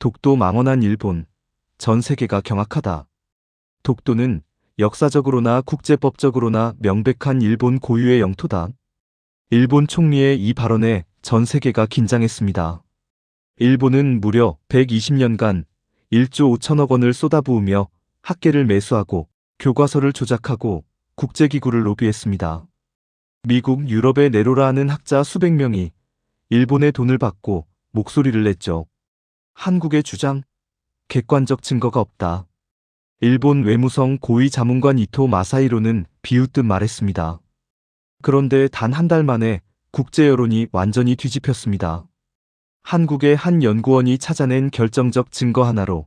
독도 망언한 일본, 전 세계가 경악하다. 독도는 역사적으로나 국제법적으로나 명백한 일본 고유의 영토다. 일본 총리의 이 발언에 전 세계가 긴장했습니다. 일본은 무려 120년간 1조 5천억 원을 쏟아부으며 학계를 매수하고 교과서를 조작하고 국제기구를 로비했습니다. 미국, 유럽에 내로라 하는 학자 수백 명이 일본의 돈을 받고 목소리를 냈죠. 한국의 주장? 객관적 증거가 없다. 일본 외무성 고위자문관 이토 마사히로는 비웃듯 말했습니다. 그런데 단 한 달 만에 국제 여론이 완전히 뒤집혔습니다. 한국의 한 연구원이 찾아낸 결정적 증거 하나로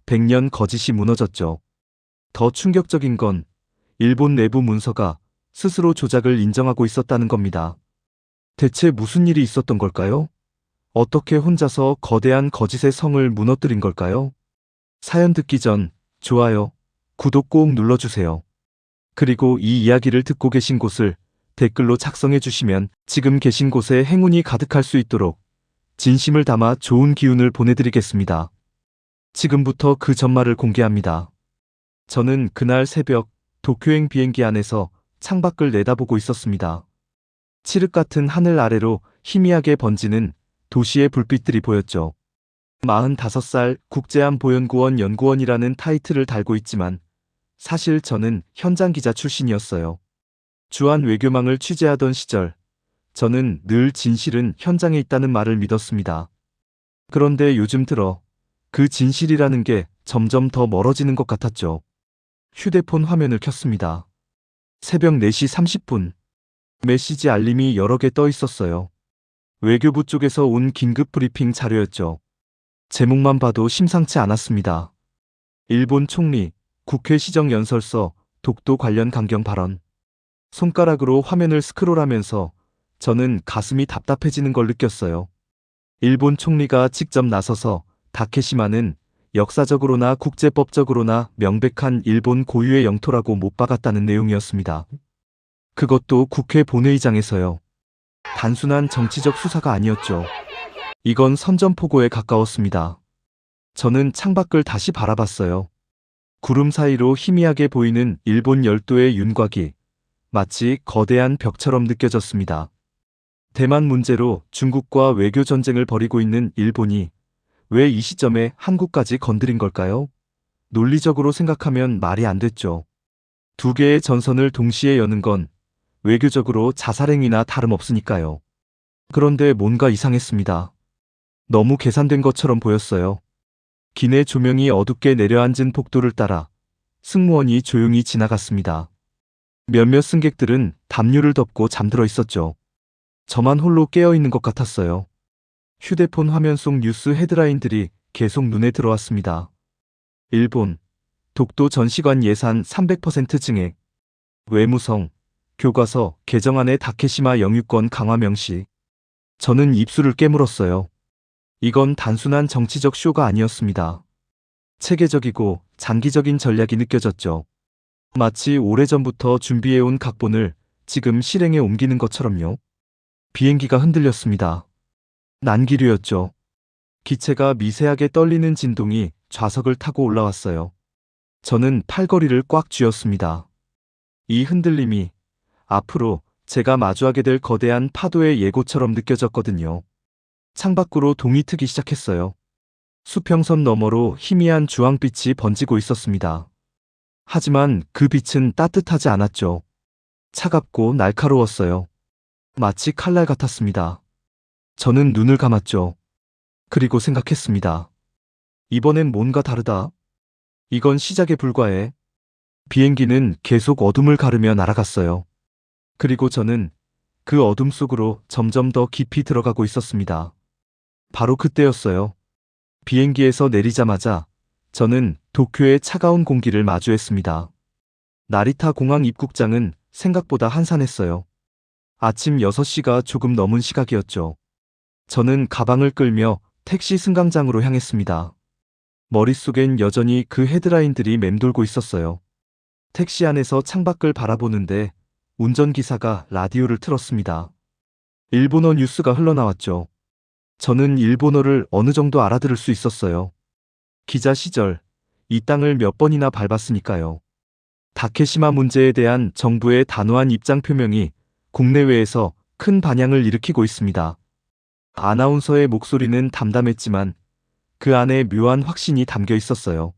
100년 거짓이 무너졌죠. 더 충격적인 건 일본 내부 문서가 스스로 조작을 인정하고 있었다는 겁니다. 대체 무슨 일이 있었던 걸까요? 어떻게 혼자서 거대한 거짓의 성을 무너뜨린 걸까요? 사연 듣기 전 좋아요, 구독 꼭 눌러주세요. 그리고 이 이야기를 듣고 계신 곳을 댓글로 작성해 주시면 지금 계신 곳에 행운이 가득할 수 있도록 진심을 담아 좋은 기운을 보내드리겠습니다. 지금부터 그 전말을 공개합니다. 저는 그날 새벽 도쿄행 비행기 안에서 창밖을 내다보고 있었습니다. 칠흑 같은 하늘 아래로 희미하게 번지는 도시의 불빛들이 보였죠. 45살 국제안보연구원 연구원이라는 타이틀을 달고 있지만 사실 저는 현장 기자 출신이었어요. 주한 외교망을 취재하던 시절 저는 늘 진실은 현장에 있다는 말을 믿었습니다. 그런데 요즘 들어 그 진실이라는 게 점점 더 멀어지는 것 같았죠. 휴대폰 화면을 켰습니다. 새벽 4시 30분. 메시지 알림이 여러 개 떠 있었어요. 외교부 쪽에서 온 긴급 브리핑 자료였죠. 제목만 봐도 심상치 않았습니다. 일본 총리, 국회 시정연설서, 독도 관련 강경 발언. 손가락으로 화면을 스크롤하면서 저는 가슴이 답답해지는 걸 느꼈어요. 일본 총리가 직접 나서서 다케시마는 역사적으로나 국제법적으로나 명백한 일본 고유의 영토라고 못 박았다는 내용이었습니다. 그것도 국회 본회의장에서요. 단순한 정치적 수사가 아니었죠. 이건 선전포고에 가까웠습니다. 저는 창밖을 다시 바라봤어요. 구름 사이로 희미하게 보이는 일본 열도의 윤곽이 마치 거대한 벽처럼 느껴졌습니다. 대만 문제로 중국과 외교 전쟁을 벌이고 있는 일본이 왜 이 시점에 한국까지 건드린 걸까요? 논리적으로 생각하면 말이 안 됐죠. 두 개의 전선을 동시에 여는 건 외교적으로 자살행위나 다름없으니까요. 그런데 뭔가 이상했습니다. 너무 계산된 것처럼 보였어요. 기내 조명이 어둡게 내려앉은 복도를 따라 승무원이 조용히 지나갔습니다. 몇몇 승객들은 담요를 덮고 잠들어 있었죠. 저만 홀로 깨어있는 것 같았어요. 휴대폰 화면 속 뉴스 헤드라인들이 계속 눈에 들어왔습니다. 일본, 독도 전시관 예산 300% 증액, 외무성, 교과서 개정안의 다케시마 영유권 강화 명시. 저는 입술을 깨물었어요. 이건 단순한 정치적 쇼가 아니었습니다. 체계적이고 장기적인 전략이 느껴졌죠. 마치 오래전부터 준비해온 각본을 지금 실행에 옮기는 것처럼요. 비행기가 흔들렸습니다. 난기류였죠. 기체가 미세하게 떨리는 진동이 좌석을 타고 올라왔어요. 저는 팔걸이를 꽉 쥐었습니다. 이 흔들림이 앞으로 제가 마주하게 될 거대한 파도의 예고처럼 느껴졌거든요. 창밖으로 동이 트기 시작했어요. 수평선 너머로 희미한 주황빛이 번지고 있었습니다. 하지만 그 빛은 따뜻하지 않았죠. 차갑고 날카로웠어요. 마치 칼날 같았습니다. 저는 눈을 감았죠. 그리고 생각했습니다. 이번엔 뭔가 다르다. 이건 시작에 불과해. 비행기는 계속 어둠을 가르며 날아갔어요. 그리고 저는 그 어둠 속으로 점점 더 깊이 들어가고 있었습니다. 바로 그때였어요. 비행기에서 내리자마자 저는 도쿄의 차가운 공기를 마주했습니다. 나리타 공항 입국장은 생각보다 한산했어요. 아침 6시가 조금 넘은 시각이었죠. 저는 가방을 끌며 택시 승강장으로 향했습니다. 머릿속엔 여전히 그 헤드라인들이 맴돌고 있었어요. 택시 안에서 창밖을 바라보는데 운전기사가 라디오를 틀었습니다. 일본어 뉴스가 흘러나왔죠. 저는 일본어를 어느 정도 알아들을 수 있었어요. 기자 시절 이 땅을 몇 번이나 밟았으니까요. 다케시마 문제에 대한 정부의 단호한 입장 표명이 국내외에서 큰 반향을 일으키고 있습니다. 아나운서의 목소리는 담담했지만 그 안에 묘한 확신이 담겨 있었어요.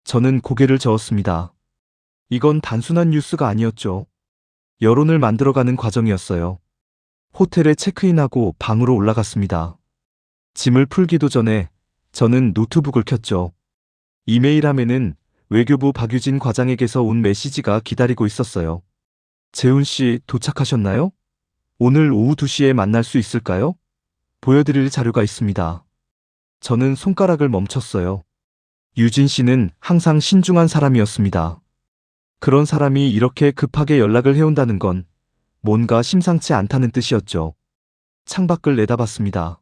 저는 고개를 저었습니다. 이건 단순한 뉴스가 아니었죠. 여론을 만들어가는 과정이었어요. 호텔에 체크인하고 방으로 올라갔습니다. 짐을 풀기도 전에 저는 노트북을 켰죠. 이메일함에는 외교부 박유진 과장에게서 온 메시지가 기다리고 있었어요. 재훈 씨 도착하셨나요? 오늘 오후 2시에 만날 수 있을까요? 보여드릴 자료가 있습니다. 저는 손가락을 멈췄어요. 유진 씨는 항상 신중한 사람이었습니다. 그런 사람이 이렇게 급하게 연락을 해온다는 건 뭔가 심상치 않다는 뜻이었죠. 창밖을 내다봤습니다.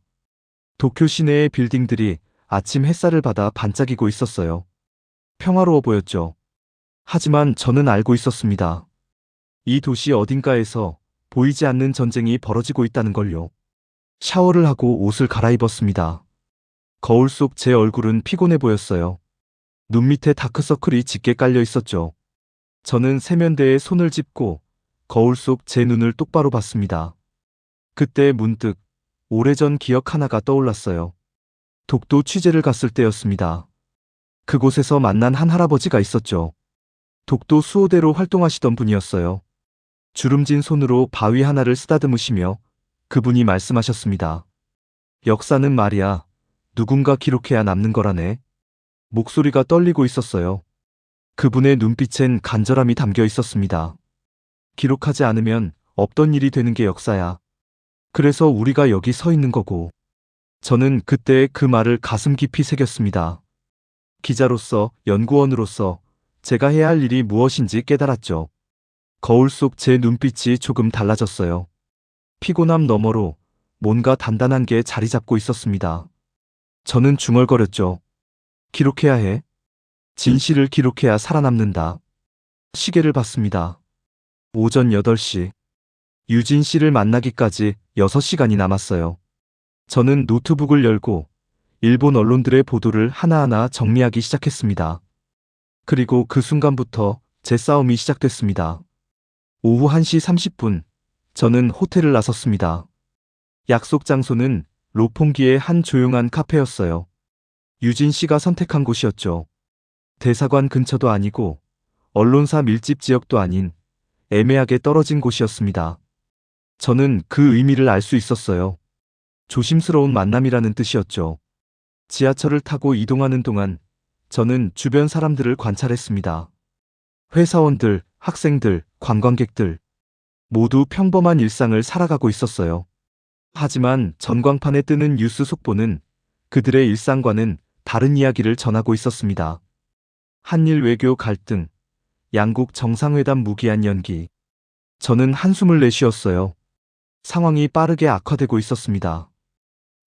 도쿄 시내의 빌딩들이 아침 햇살을 받아 반짝이고 있었어요. 평화로워 보였죠. 하지만 저는 알고 있었습니다. 이 도시 어딘가에서 보이지 않는 전쟁이 벌어지고 있다는 걸요. 샤워를 하고 옷을 갈아입었습니다. 거울 속 제 얼굴은 피곤해 보였어요. 눈 밑에 다크서클이 짙게 깔려 있었죠. 저는 세면대에 손을 짚고 거울 속 제 눈을 똑바로 봤습니다. 그때 문득 오래전 기억 하나가 떠올랐어요. 독도 취재를 갔을 때였습니다. 그곳에서 만난 한 할아버지가 있었죠. 독도 수호대로 활동하시던 분이었어요. 주름진 손으로 바위 하나를 쓰다듬으시며 그분이 말씀하셨습니다. 역사는 말이야, 누군가 기록해야 남는 거라네. 목소리가 떨리고 있었어요. 그분의 눈빛엔 간절함이 담겨 있었습니다. 기록하지 않으면 없던 일이 되는 게 역사야. 그래서 우리가 여기 서 있는 거고. 저는 그때 그 말을 가슴 깊이 새겼습니다. 기자로서, 연구원으로서 제가 해야 할 일이 무엇인지 깨달았죠. 거울 속 제 눈빛이 조금 달라졌어요. 피곤함 너머로 뭔가 단단한 게 자리 잡고 있었습니다. 저는 중얼거렸죠. 기록해야 해. 진실을 기록해야 살아남는다. 시계를 봤습니다. 오전 8시. 유진 씨를 만나기까지 6시간이 남았어요. 저는 노트북을 열고 일본 언론들의 보도를 하나하나 정리하기 시작했습니다. 그리고 그 순간부터 제 싸움이 시작됐습니다. 오후 1시 30분, 저는 호텔을 나섰습니다. 약속 장소는 로퐁기의 한 조용한 카페였어요. 유진 씨가 선택한 곳이었죠. 대사관 근처도 아니고 언론사 밀집 지역도 아닌 애매하게 떨어진 곳이었습니다. 저는 그 의미를 알 수 있었어요. 조심스러운 만남이라는 뜻이었죠. 지하철을 타고 이동하는 동안 저는 주변 사람들을 관찰했습니다. 회사원들, 학생들, 관광객들 모두 평범한 일상을 살아가고 있었어요. 하지만 전광판에 뜨는 뉴스 속보는 그들의 일상과는 다른 이야기를 전하고 있었습니다. 한일 외교 갈등, 양국 정상회담 무기한 연기. 저는 한숨을 내쉬었어요. 상황이 빠르게 악화되고 있었습니다.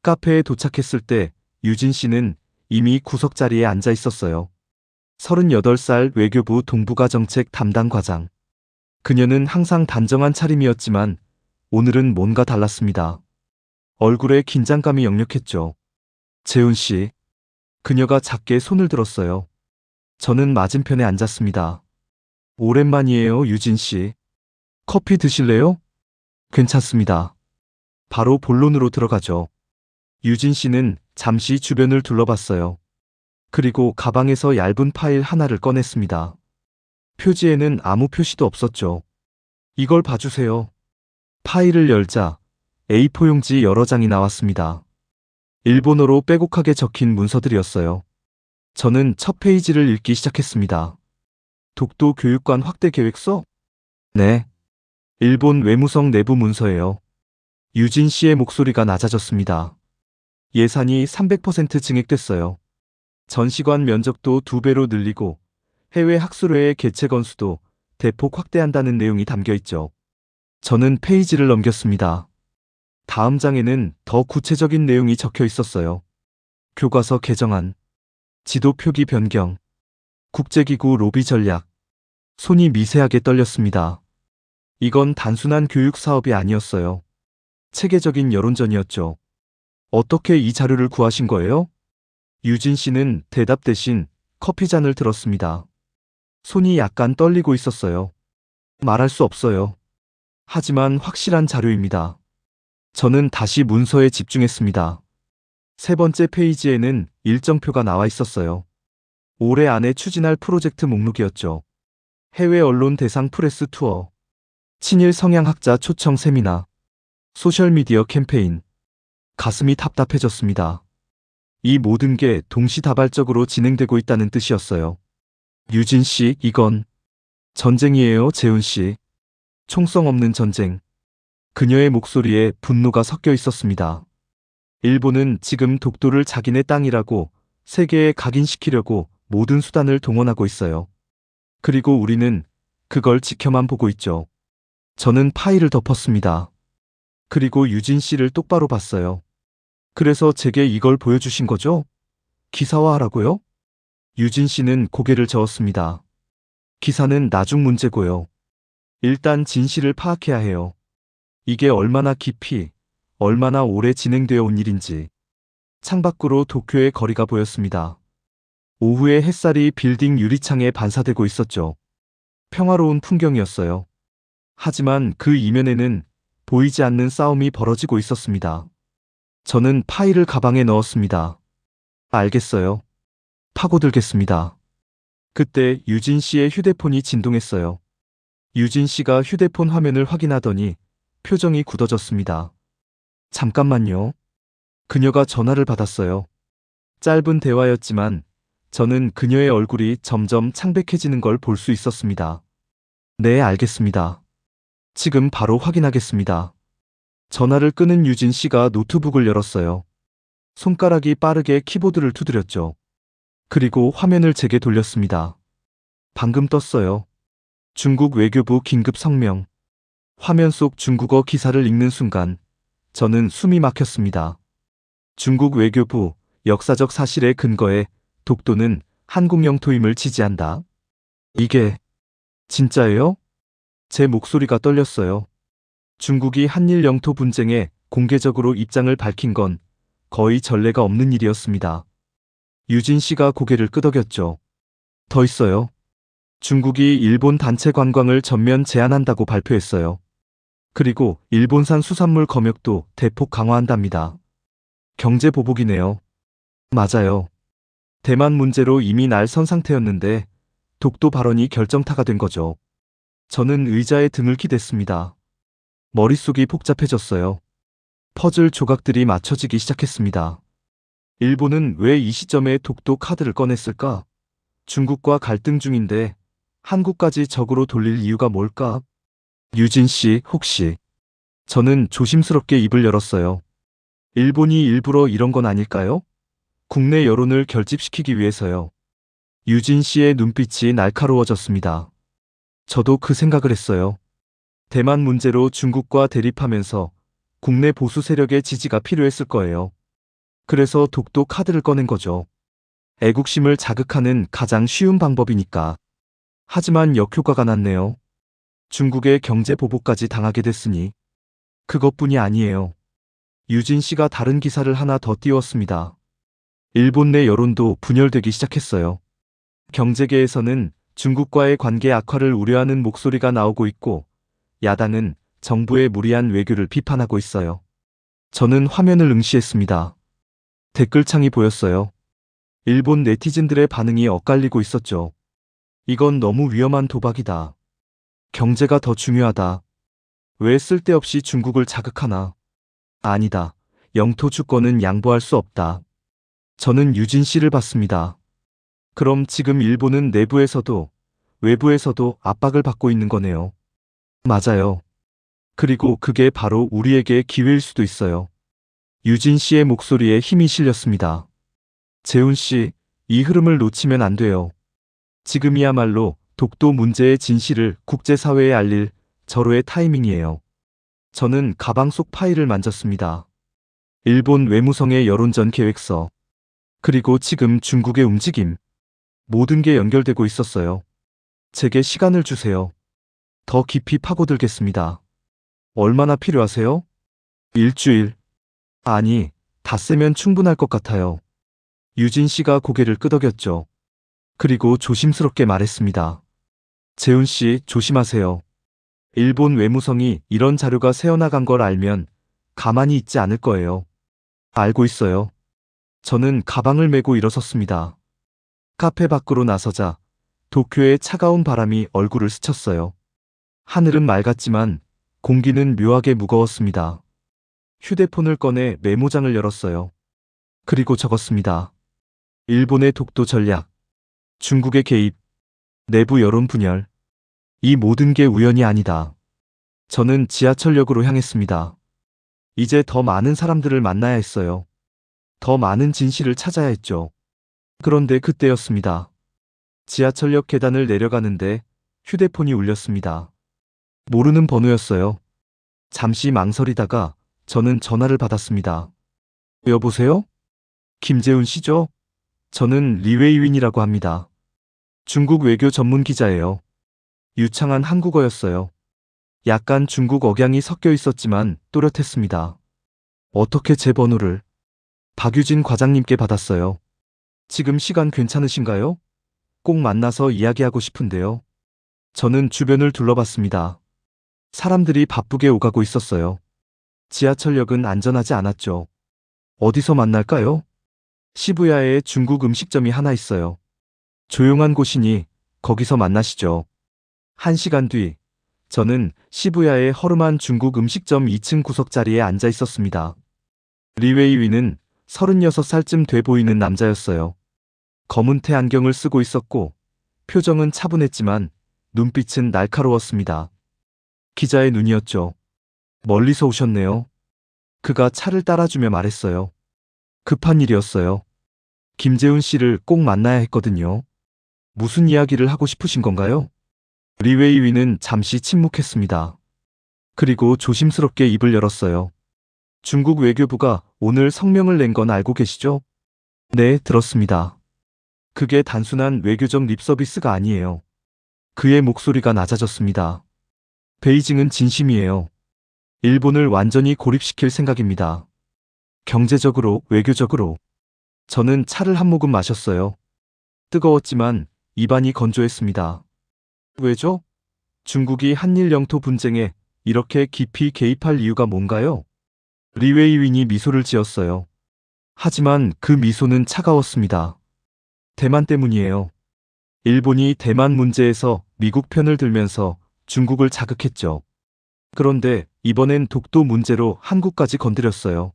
카페에 도착했을 때 유진 씨는 이미 구석자리에 앉아 있었어요. 38살 외교부 동북아 정책 담당 과장. 그녀는 항상 단정한 차림이었지만 오늘은 뭔가 달랐습니다. 얼굴에 긴장감이 역력했죠. 재훈 씨. 그녀가 작게 손을 들었어요. 저는 맞은편에 앉았습니다. 오랜만이에요, 유진 씨. 커피 드실래요? 괜찮습니다. 바로 본론으로 들어가죠. 유진 씨는 잠시 주변을 둘러봤어요. 그리고 가방에서 얇은 파일 하나를 꺼냈습니다. 표지에는 아무 표시도 없었죠. 이걸 봐주세요. 파일을 열자 A4 용지 여러 장이 나왔습니다. 일본어로 빼곡하게 적힌 문서들이었어요. 저는 첫 페이지를 읽기 시작했습니다. 독도 교육관 확대 계획서? 네. 일본 외무성 내부 문서예요. 유진 씨의 목소리가 낮아졌습니다. 예산이 300% 증액됐어요. 전시관 면적도 2배로 늘리고 해외 학술회의 개최 건수도 대폭 확대한다는 내용이 담겨 있죠. 저는 페이지를 넘겼습니다. 다음 장에는 더 구체적인 내용이 적혀 있었어요. 교과서 개정안, 지도 표기 변경, 국제기구 로비 전략. 손이 미세하게 떨렸습니다. 이건 단순한 교육 사업이 아니었어요. 체계적인 여론전이었죠. 어떻게 이 자료를 구하신 거예요? 유진 씨는 대답 대신 커피 잔을 들었습니다. 손이 약간 떨리고 있었어요. 말할 수 없어요. 하지만 확실한 자료입니다. 저는 다시 문서에 집중했습니다. 세 번째 페이지에는 일정표가 나와 있었어요. 올해 안에 추진할 프로젝트 목록이었죠. 해외 언론 대상 프레스 투어, 친일 성향학자 초청 세미나, 소셜미디어 캠페인. 가슴이 답답해졌습니다. 이 모든 게 동시다발적으로 진행되고 있다는 뜻이었어요. 유진 씨, 이건 전쟁이에요, 재훈 씨. 총성 없는 전쟁. 그녀의 목소리에 분노가 섞여 있었습니다. 일본은 지금 독도를 자기네 땅이라고 세계에 각인시키려고 모든 수단을 동원하고 있어요. 그리고 우리는 그걸 지켜만 보고 있죠. 저는 파일을 덮었습니다. 그리고 유진 씨를 똑바로 봤어요. 그래서 제게 이걸 보여주신 거죠? 기사화하라고요? 유진 씨는 고개를 저었습니다. 기사는 나중 문제고요. 일단 진실을 파악해야 해요. 이게 얼마나 깊이, 얼마나 오래 진행되어 온 일인지. 창밖으로 도쿄의 거리가 보였습니다. 오후에 햇살이 빌딩 유리창에 반사되고 있었죠. 평화로운 풍경이었어요. 하지만 그 이면에는 보이지 않는 싸움이 벌어지고 있었습니다. 저는 파일을 가방에 넣었습니다. 알겠어요. 파고들겠습니다. 그때 유진 씨의 휴대폰이 진동했어요. 유진 씨가 휴대폰 화면을 확인하더니 표정이 굳어졌습니다. 잠깐만요. 그녀가 전화를 받았어요. 짧은 대화였지만 저는 그녀의 얼굴이 점점 창백해지는 걸 볼 수 있었습니다. 네, 알겠습니다. 지금 바로 확인하겠습니다. 전화를 끊은 유진 씨가 노트북을 열었어요. 손가락이 빠르게 키보드를 두드렸죠. 그리고 화면을 제게 돌렸습니다. 방금 떴어요. 중국 외교부 긴급 성명. 화면 속 중국어 기사를 읽는 순간 저는 숨이 막혔습니다. 중국 외교부 역사적 사실에 근거해 독도는 한국 영토임을 지지한다. 이게 진짜예요? 제 목소리가 떨렸어요. 중국이 한일 영토 분쟁에 공개적으로 입장을 밝힌 건 거의 전례가 없는 일이었습니다. 유진 씨가 고개를 끄덕였죠. 더 있어요. 중국이 일본 단체 관광을 전면 제한한다고 발표했어요. 그리고 일본산 수산물 검역도 대폭 강화한답니다. 경제 보복이네요. 맞아요. 대만 문제로 이미 날선 상태였는데 독도 발언이 결정타가 된 거죠. 저는 의자에 등을 기댔습니다. 머릿속이 복잡해졌어요. 퍼즐 조각들이 맞춰지기 시작했습니다. 일본은 왜 이 시점에 독도 카드를 꺼냈을까? 중국과 갈등 중인데 한국까지 적으로 돌릴 이유가 뭘까? 유진 씨, 혹시. 저는 조심스럽게 입을 열었어요. 일본이 일부러 이런 건 아닐까요? 국내 여론을 결집시키기 위해서요. 유진 씨의 눈빛이 날카로워졌습니다. 저도 그 생각을 했어요. 대만 문제로 중국과 대립하면서 국내 보수 세력의 지지가 필요했을 거예요. 그래서 독도 카드를 꺼낸 거죠. 애국심을 자극하는 가장 쉬운 방법이니까. 하지만 역효과가 났네요. 중국의 경제 보복까지 당하게 됐으니. 그것뿐이 아니에요. 유진 씨가 다른 기사를 하나 더 띄웠습니다. 일본 내 여론도 분열되기 시작했어요. 경제계에서는 중국과의 관계 악화를 우려하는 목소리가 나오고 있고, 야당은 정부의 무리한 외교를 비판하고 있어요. 저는 화면을 응시했습니다. 댓글창이 보였어요. 일본 네티즌들의 반응이 엇갈리고 있었죠. 이건 너무 위험한 도박이다. 경제가 더 중요하다. 왜 쓸데없이 중국을 자극하나? 아니다. 영토 주권은 양보할 수 없다. 저는 유진 씨를 봤습니다. 그럼 지금 일본은 내부에서도 외부에서도 압박을 받고 있는 거네요. 맞아요. 그리고 그게 바로 우리에게 기회일 수도 있어요. 유진 씨의 목소리에 힘이 실렸습니다. 재훈 씨, 이 흐름을 놓치면 안 돼요. 지금이야말로 독도 문제의 진실을 국제사회에 알릴 절호의 타이밍이에요. 저는 가방 속 파일을 만졌습니다. 일본 외무성의 여론전 계획서. 그리고 지금 중국의 움직임. 모든 게 연결되고 있었어요. 제게 시간을 주세요. 더 깊이 파고들겠습니다. 얼마나 필요하세요? 일주일. 아니, 닷새면 충분할 것 같아요. 유진 씨가 고개를 끄덕였죠. 그리고 조심스럽게 말했습니다. 재훈 씨, 조심하세요. 일본 외무성이 이런 자료가 새어나간 걸 알면 가만히 있지 않을 거예요. 알고 있어요. 저는 가방을 메고 일어섰습니다. 카페 밖으로 나서자 도쿄의 차가운 바람이 얼굴을 스쳤어요. 하늘은 맑았지만 공기는 묘하게 무거웠습니다. 휴대폰을 꺼내 메모장을 열었어요. 그리고 적었습니다. 일본의 독도 전략, 중국의 개입, 내부 여론 분열. 이 모든 게 우연이 아니다. 저는 지하철역으로 향했습니다. 이제 더 많은 사람들을 만나야 했어요. 더 많은 진실을 찾아야 했죠. 그런데 그때였습니다. 지하철역 계단을 내려가는데 휴대폰이 울렸습니다. 모르는 번호였어요. 잠시 망설이다가 저는 전화를 받았습니다. 여보세요? 김재훈 씨죠? 저는 리웨이윈이라고 합니다. 중국 외교 전문 기자예요. 유창한 한국어였어요. 약간 중국 억양이 섞여 있었지만 또렷했습니다. 어떻게 제 번호를? 박유진 과장님께 받았어요. 지금 시간 괜찮으신가요? 꼭 만나서 이야기하고 싶은데요. 저는 주변을 둘러봤습니다. 사람들이 바쁘게 오가고 있었어요. 지하철역은 안전하지 않았죠. 어디서 만날까요? 시부야에 중국 음식점이 하나 있어요. 조용한 곳이니 거기서 만나시죠. 1시간 뒤, 저는 시부야의 허름한 중국 음식점 2층 구석자리에 앉아 있었습니다. 리웨이위는 36살쯤 돼 보이는 남자였어요. 검은 테 안경을 쓰고 있었고 표정은 차분했지만 눈빛은 날카로웠습니다. 기자의 눈이었죠. 멀리서 오셨네요. 그가 차를 따라주며 말했어요. 급한 일이었어요. 김재훈 씨를 꼭 만나야 했거든요. 무슨 이야기를 하고 싶으신 건가요? 리웨이위는 잠시 침묵했습니다. 그리고 조심스럽게 입을 열었어요. 중국 외교부가 오늘 성명을 낸 건 알고 계시죠? 네, 들었습니다. 그게 단순한 외교적 립서비스가 아니에요. 그의 목소리가 낮아졌습니다. 베이징은 진심이에요. 일본을 완전히 고립시킬 생각입니다. 경제적으로, 외교적으로. 저는 차를 한 모금 마셨어요. 뜨거웠지만 입안이 건조했습니다. 왜죠? 중국이 한일 영토 분쟁에 이렇게 깊이 개입할 이유가 뭔가요? 리웨이윈이 미소를 지었어요. 하지만 그 미소는 차가웠습니다. 대만 때문이에요. 일본이 대만 문제에서 미국 편을 들면서 중국을 자극했죠. 그런데 이번엔 독도 문제로 한국까지 건드렸어요.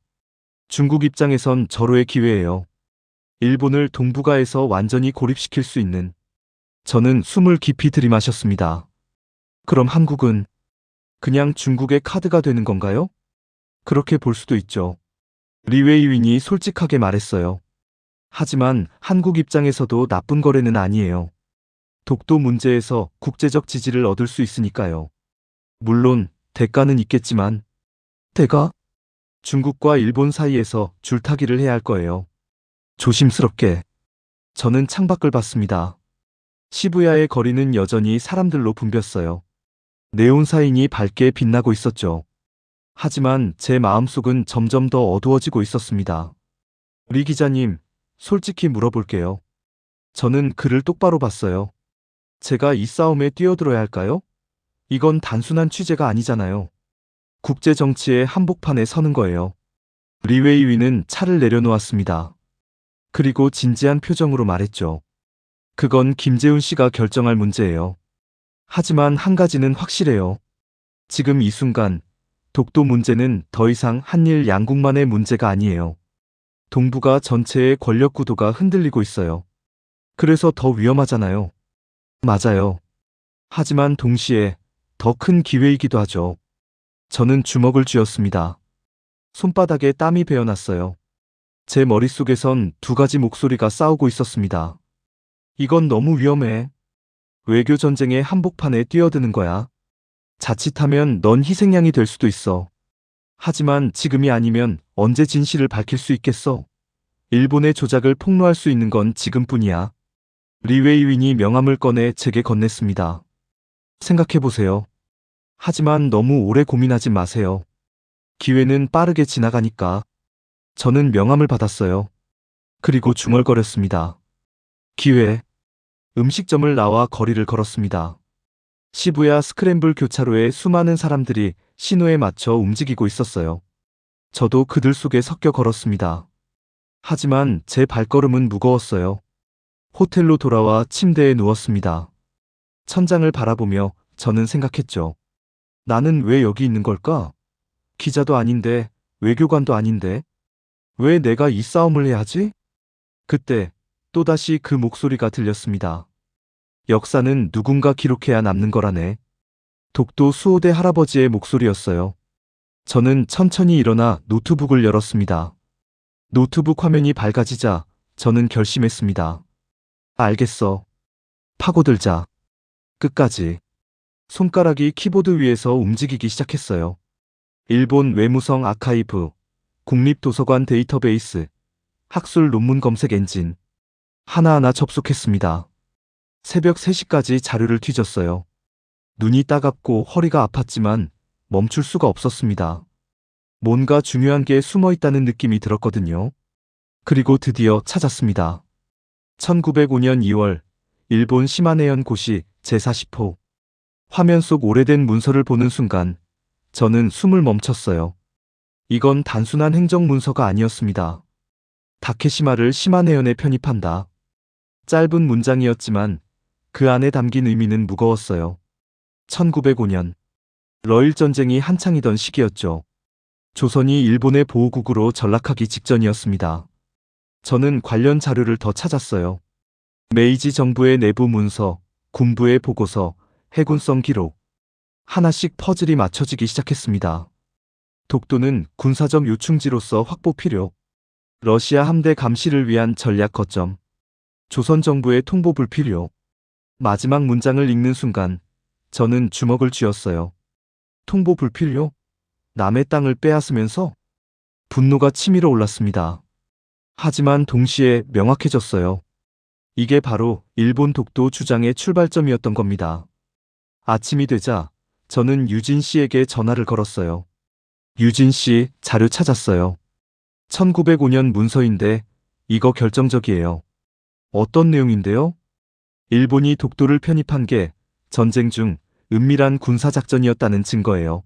중국 입장에선 절호의 기회예요. 일본을 동북아에서 완전히 고립시킬 수 있는. 저는 숨을 깊이 들이마셨습니다. 그럼 한국은 그냥 중국의 카드가 되는 건가요? 그렇게 볼 수도 있죠. 리웨이윈이 솔직하게 말했어요. 하지만 한국 입장에서도 나쁜 거래는 아니에요. 독도 문제에서 국제적 지지를 얻을 수 있으니까요. 물론 대가는 있겠지만 대가? 중국과 일본 사이에서 줄타기를 해야 할 거예요. 조심스럽게. 저는 창밖을 봤습니다. 시부야의 거리는 여전히 사람들로 붐볐어요. 네온 사인이 밝게 빛나고 있었죠. 하지만 제 마음속은 점점 더 어두워지고 있었습니다. 리 기자님, 솔직히 물어볼게요. 저는 그를 똑바로 봤어요. 제가 이 싸움에 뛰어들어야 할까요? 이건 단순한 취재가 아니잖아요. 국제 정치의 한복판에 서는 거예요. 리웨이위는 차를 내려놓았습니다. 그리고 진지한 표정으로 말했죠. 그건 김재훈 씨가 결정할 문제예요. 하지만 한 가지는 확실해요. 지금 이 순간 독도 문제는 더 이상 한일 양국만의 문제가 아니에요. 동북아 전체의 권력 구도가 흔들리고 있어요. 그래서 더 위험하잖아요. 맞아요. 하지만 동시에 더 큰 기회이기도 하죠. 저는 주먹을 쥐었습니다. 손바닥에 땀이 배어났어요. 제 머릿속에선 두 가지 목소리가 싸우고 있었습니다. 이건 너무 위험해. 외교 전쟁의 한복판에 뛰어드는 거야. 자칫하면 넌 희생양이 될 수도 있어. 하지만 지금이 아니면 언제 진실을 밝힐 수 있겠어? 일본의 조작을 폭로할 수 있는 건 지금뿐이야. 리웨이윈이 명함을 꺼내 제게 건넸습니다. 생각해보세요. 하지만 너무 오래 고민하지 마세요. 기회는 빠르게 지나가니까. 저는 명함을 받았어요. 그리고 중얼거렸습니다. 기회. 음식점을 나와 거리를 걸었습니다. 시부야 스크램블 교차로에 수많은 사람들이 신호에 맞춰 움직이고 있었어요. 저도 그들 속에 섞여 걸었습니다. 하지만 제 발걸음은 무거웠어요. 호텔로 돌아와 침대에 누웠습니다. 천장을 바라보며 저는 생각했죠. 나는 왜 여기 있는 걸까? 기자도 아닌데, 외교관도 아닌데, 왜 내가 이 싸움을 해야 하지? 그때 또다시 그 목소리가 들렸습니다. 역사는 누군가 기록해야 남는 거라네. 독도 수호대 할아버지의 목소리였어요. 저는 천천히 일어나 노트북을 열었습니다. 노트북 화면이 밝아지자 저는 결심했습니다. 알겠어. 파고들자. 끝까지. 손가락이 키보드 위에서 움직이기 시작했어요. 일본 외무성 아카이브, 국립도서관 데이터베이스, 학술 논문 검색 엔진. 하나하나 접속했습니다. 새벽 3시까지 자료를 뒤졌어요. 눈이 따갑고 허리가 아팠지만 멈출 수가 없었습니다. 뭔가 중요한 게 숨어 있다는 느낌이 들었거든요. 그리고 드디어 찾았습니다. 1905년 2월, 일본 시마네현 고시 제40호. 화면 속 오래된 문서를 보는 순간 저는 숨을 멈췄어요. 이건 단순한 행정문서가 아니었습니다. 다케시마를 시마네현에 편입한다. 짧은 문장이었지만 그 안에 담긴 의미는 무거웠어요. 1905년. 러일 전쟁이 한창이던 시기였죠. 조선이 일본의 보호국으로 전락하기 직전이었습니다. 저는 관련 자료를 더 찾았어요. 메이지 정부의 내부 문서, 군부의 보고서, 해군성 기록. 하나씩 퍼즐이 맞춰지기 시작했습니다. 독도는 군사적 요충지로서 확보 필요. 러시아 함대 감시를 위한 전략 거점. 조선 정부의 통보 불필요. 마지막 문장을 읽는 순간 저는 주먹을 쥐었어요. 통보 불필요? 남의 땅을 빼앗으면서? 분노가 치밀어 올랐습니다. 하지만 동시에 명확해졌어요. 이게 바로 일본 독도 주장의 출발점이었던 겁니다. 아침이 되자 저는 유진 씨에게 전화를 걸었어요. 유진 씨, 자료 찾았어요. 1905년 문서인데 이거 결정적이에요. 어떤 내용인데요? 일본이 독도를 편입한 게 전쟁 중 은밀한 군사작전이었다는 증거예요.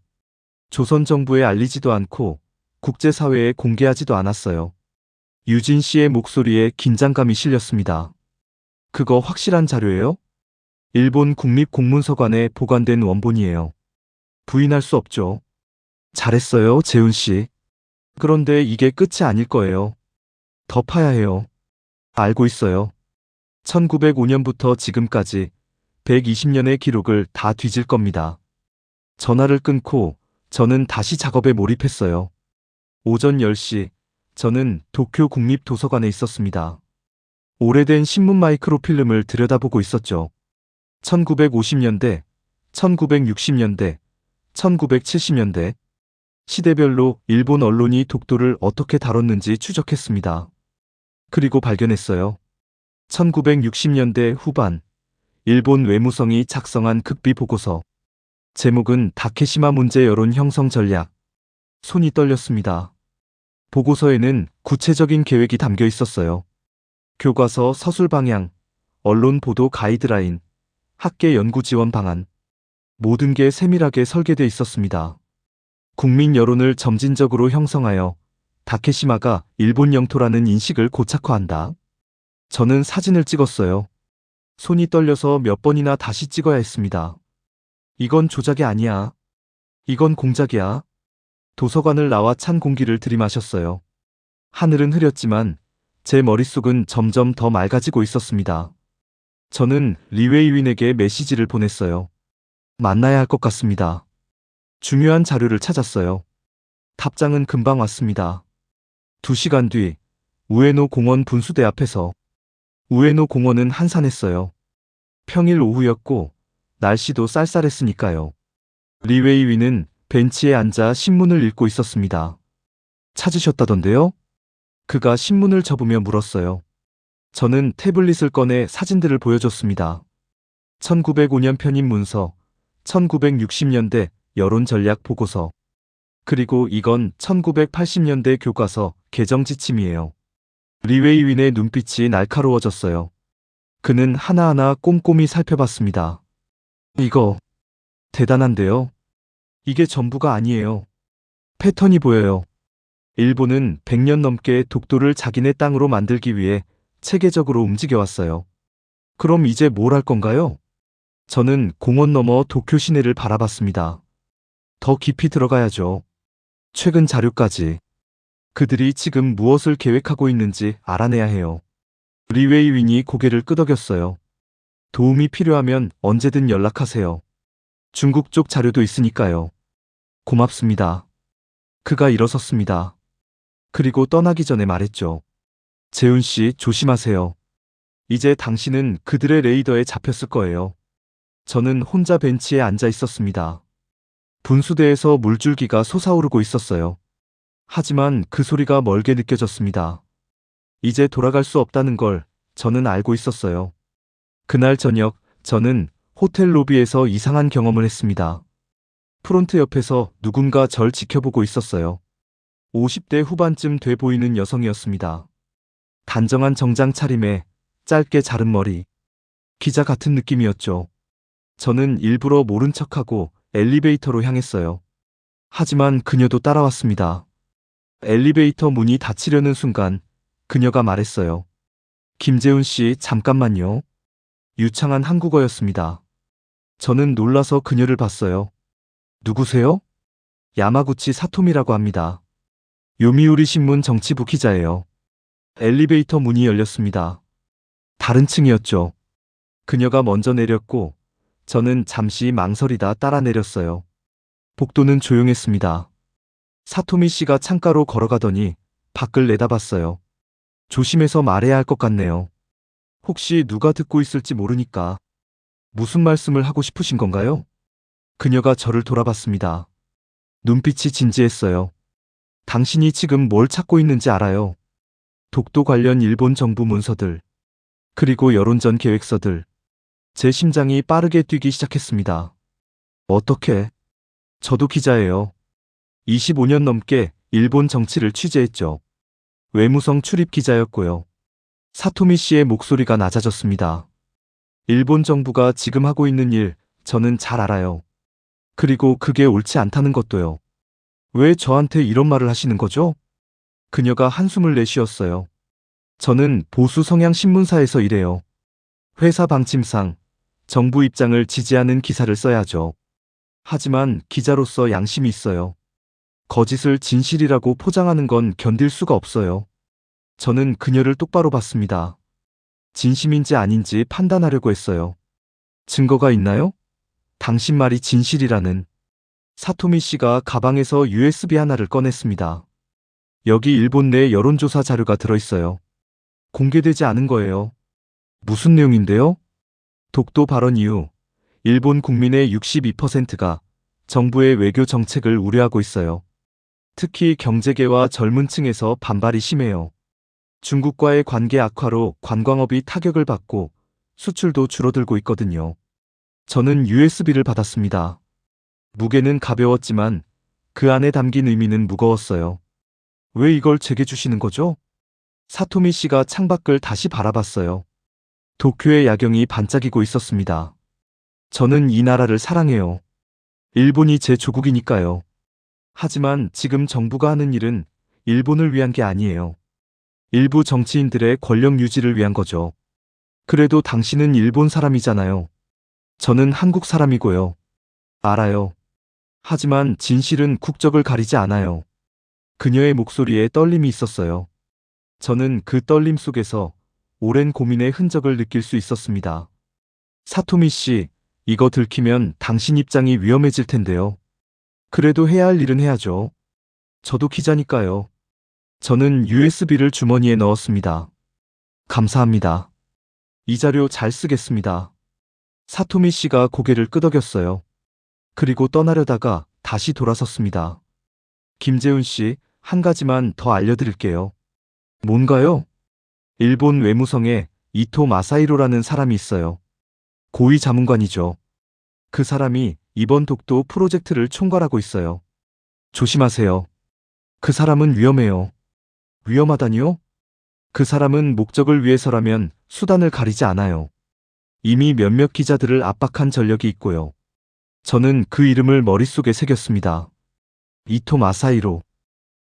조선 정부에 알리지도 않고 국제사회에 공개하지도 않았어요. 유진 씨의 목소리에 긴장감이 실렸습니다. 그거 확실한 자료예요? 일본 국립공문서관에 보관된 원본이에요. 부인할 수 없죠. 잘했어요, 재훈 씨. 그런데 이게 끝이 아닐 거예요. 더 파야 해요. 알고 있어요. 1905년부터 지금까지 120년의 기록을 다 뒤질 겁니다. 전화를 끊고 저는 다시 작업에 몰입했어요. 오전 10시, 저는 도쿄 국립도서관에 있었습니다. 오래된 신문 마이크로필름을 들여다보고 있었죠. 1950년대, 1960년대, 1970년대, 시대별로 일본 언론이 독도를 어떻게 다뤘는지 추적했습니다. 그리고 발견했어요. 1960년대 후반, 일본 외무성이 작성한 극비 보고서. 제목은 다케시마 문제 여론 형성 전략. 손이 떨렸습니다. 보고서에는 구체적인 계획이 담겨 있었어요. 교과서 서술 방향, 언론 보도 가이드라인, 학계 연구 지원 방안. 모든 게 세밀하게 설계돼 있었습니다. 국민 여론을 점진적으로 형성하여 다케시마가 일본 영토라는 인식을 고착화한다. 저는 사진을 찍었어요. 손이 떨려서 몇 번이나 다시 찍어야 했습니다. 이건 조작이 아니야. 이건 공작이야. 도서관을 나와 찬 공기를 들이마셨어요. 하늘은 흐렸지만 제 머릿속은 점점 더 맑아지고 있었습니다. 저는 리웨이윈에게 메시지를 보냈어요. 만나야 할 것 같습니다. 중요한 자료를 찾았어요. 답장은 금방 왔습니다. 2시간 뒤, 우에노 공원 분수대 앞에서. 우에노 공원은 한산했어요. 평일 오후였고 날씨도 쌀쌀했으니까요. 리웨이윈은 벤치에 앉아 신문을 읽고 있었습니다. 찾으셨다던데요? 그가 신문을 접으며 물었어요. 저는 태블릿을 꺼내 사진들을 보여줬습니다. 1905년 편입 문서, 1960년대 여론 전략 보고서. 그리고 이건 1980년대 교과서 개정 지침이에요. 리웨이윈의 눈빛이 날카로워졌어요. 그는 하나하나 꼼꼼히 살펴봤습니다. 이거 대단한데요? 이게 전부가 아니에요. 패턴이 보여요. 일본은 100년 넘게 독도를 자기네 땅으로 만들기 위해 체계적으로 움직여왔어요. 그럼 이제 뭘 할 건가요? 저는 공원 너머 도쿄 시내를 바라봤습니다. 더 깊이 들어가야죠. 최근 자료까지. 그들이 지금 무엇을 계획하고 있는지 알아내야 해요. 리웨이윈이 고개를 끄덕였어요. 도움이 필요하면 언제든 연락하세요. 중국 쪽 자료도 있으니까요. 고맙습니다. 그가 일어섰습니다. 그리고 떠나기 전에 말했죠. 재훈 씨, 조심하세요. 이제 당신은 그들의 레이더에 잡혔을 거예요. 저는 혼자 벤치에 앉아 있었습니다. 분수대에서 물줄기가 솟아오르고 있었어요. 하지만 그 소리가 멀게 느껴졌습니다. 이제 돌아갈 수 없다는 걸 저는 알고 있었어요. 그날 저녁, 저는 호텔 로비에서 이상한 경험을 했습니다. 프론트 옆에서 누군가 절 지켜보고 있었어요. 50대 후반쯤 돼 보이는 여성이었습니다. 단정한 정장 차림에 짧게 자른 머리. 기자 같은 느낌이었죠. 저는 일부러 모른 척하고 엘리베이터로 향했어요. 하지만 그녀도 따라왔습니다. 엘리베이터 문이 닫히려는 순간 그녀가 말했어요. 김재훈 씨, 잠깐만요. 유창한 한국어였습니다. 저는 놀라서 그녀를 봤어요. 누구세요? 야마구치 사토미라고 합니다. 요미우리 신문 정치부 기자예요. 엘리베이터 문이 열렸습니다. 다른 층이었죠. 그녀가 먼저 내렸고 저는 잠시 망설이다 따라 내렸어요. 복도는 조용했습니다. 사토미 씨가 창가로 걸어가더니 밖을 내다봤어요. 조심해서 말해야 할 것 같네요. 혹시 누가 듣고 있을지 모르니까. 무슨 말씀을 하고 싶으신 건가요? 그녀가 저를 돌아봤습니다. 눈빛이 진지했어요. 당신이 지금 뭘 찾고 있는지 알아요. 독도 관련 일본 정부 문서들, 그리고 여론전 계획서들. 제 심장이 빠르게 뛰기 시작했습니다. 어떻게? 저도 기자예요. 25년 넘게 일본 정치를 취재했죠. 외무성 출입 기자였고요. 사토미 씨의 목소리가 낮아졌습니다. 일본 정부가 지금 하고 있는 일, 저는 잘 알아요. 그리고 그게 옳지 않다는 것도요. 왜 저한테 이런 말을 하시는 거죠? 그녀가 한숨을 내쉬었어요. 저는 보수 성향 신문사에서 일해요. 회사 방침상 정부 입장을 지지하는 기사를 써야죠. 하지만 기자로서 양심이 있어요. 거짓을 진실이라고 포장하는 건 견딜 수가 없어요. 저는 그녀를 똑바로 봤습니다. 진심인지 아닌지 판단하려고 했어요. 증거가 있나요? 당신 말이 진실이라는. 사토미 씨가 가방에서 USB 하나를 꺼냈습니다. 여기 일본 내 여론조사 자료가 들어있어요. 공개되지 않은 거예요. 무슨 내용인데요? 독도 발언 이후 일본 국민의 62%가 정부의 외교 정책을 우려하고 있어요. 특히 경제계와 젊은 층에서 반발이 심해요. 중국과의 관계 악화로 관광업이 타격을 받고 수출도 줄어들고 있거든요. 저는 USB를 받았습니다. 무게는 가벼웠지만 그 안에 담긴 의미는 무거웠어요. 왜 이걸 제게 주시는 거죠? 사토미 씨가 창밖을 다시 바라봤어요. 도쿄의 야경이 반짝이고 있었습니다. 저는 이 나라를 사랑해요. 일본이 제 조국이니까요. 하지만 지금 정부가 하는 일은 일본을 위한 게 아니에요. 일부 정치인들의 권력 유지를 위한 거죠. 그래도 당신은 일본 사람이잖아요. 저는 한국 사람이고요. 알아요. 하지만 진실은 국적을 가리지 않아요. 그녀의 목소리에 떨림이 있었어요. 저는 그 떨림 속에서 오랜 고민의 흔적을 느낄 수 있었습니다. 사토미 씨, 이거 들키면 당신 입장이 위험해질 텐데요. 그래도 해야 할 일은 해야죠. 저도 기자니까요. 저는 USB를 주머니에 넣었습니다. 감사합니다. 이 자료 잘 쓰겠습니다. 사토미 씨가 고개를 끄덕였어요. 그리고 떠나려다가 다시 돌아섰습니다. 김재훈 씨, 한 가지만 더 알려드릴게요. 뭔가요? 일본 외무성에 이토 마사히로라는 사람이 있어요. 고위 자문관이죠. 그 사람이 이번 독도 프로젝트를 총괄하고 있어요. 조심하세요. 그 사람은 위험해요. 위험하다니요? 그 사람은 목적을 위해서라면 수단을 가리지 않아요. 이미 몇몇 기자들을 압박한 전력이 있고요. 저는 그 이름을 머릿속에 새겼습니다. 이토 마사히로.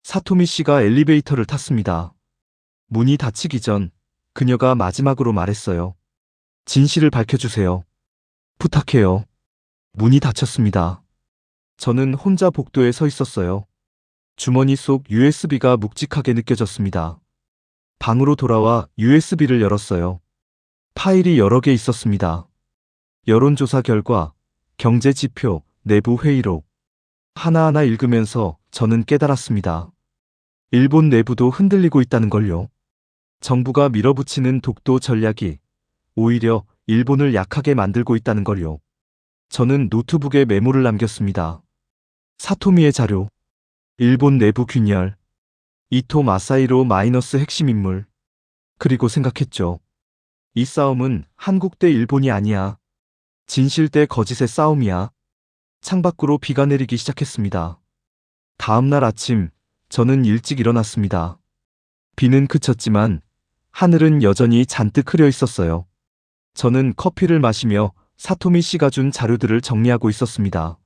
사토미 씨가 엘리베이터를 탔습니다. 문이 닫히기 전 그녀가 마지막으로 말했어요. 진실을 밝혀주세요. 부탁해요. 문이 닫혔습니다. 저는 혼자 복도에 서 있었어요. 주머니 속 USB가 묵직하게 느껴졌습니다. 방으로 돌아와 USB를 열었어요. 파일이 여러 개 있었습니다. 여론조사 결과, 경제 지표, 내부 회의록. 하나하나 읽으면서 저는 깨달았습니다. 일본 내부도 흔들리고 있다는 걸요. 정부가 밀어붙이는 독도 전략이 오히려 일본을 약하게 만들고 있다는 걸요. 저는 노트북에 메모를 남겼습니다. 사토미의 자료, 일본 내부 균열, 이토 마사히로 마이너스 핵심 인물. 그리고 생각했죠. 이 싸움은 한국 대 일본이 아니야. 진실 대 거짓의 싸움이야. 창밖으로 비가 내리기 시작했습니다. 다음 날 아침, 저는 일찍 일어났습니다. 비는 그쳤지만 하늘은 여전히 잔뜩 흐려 있었어요. 저는 커피를 마시며 사토미 씨가 준 자료들을 정리하고 있었습니다.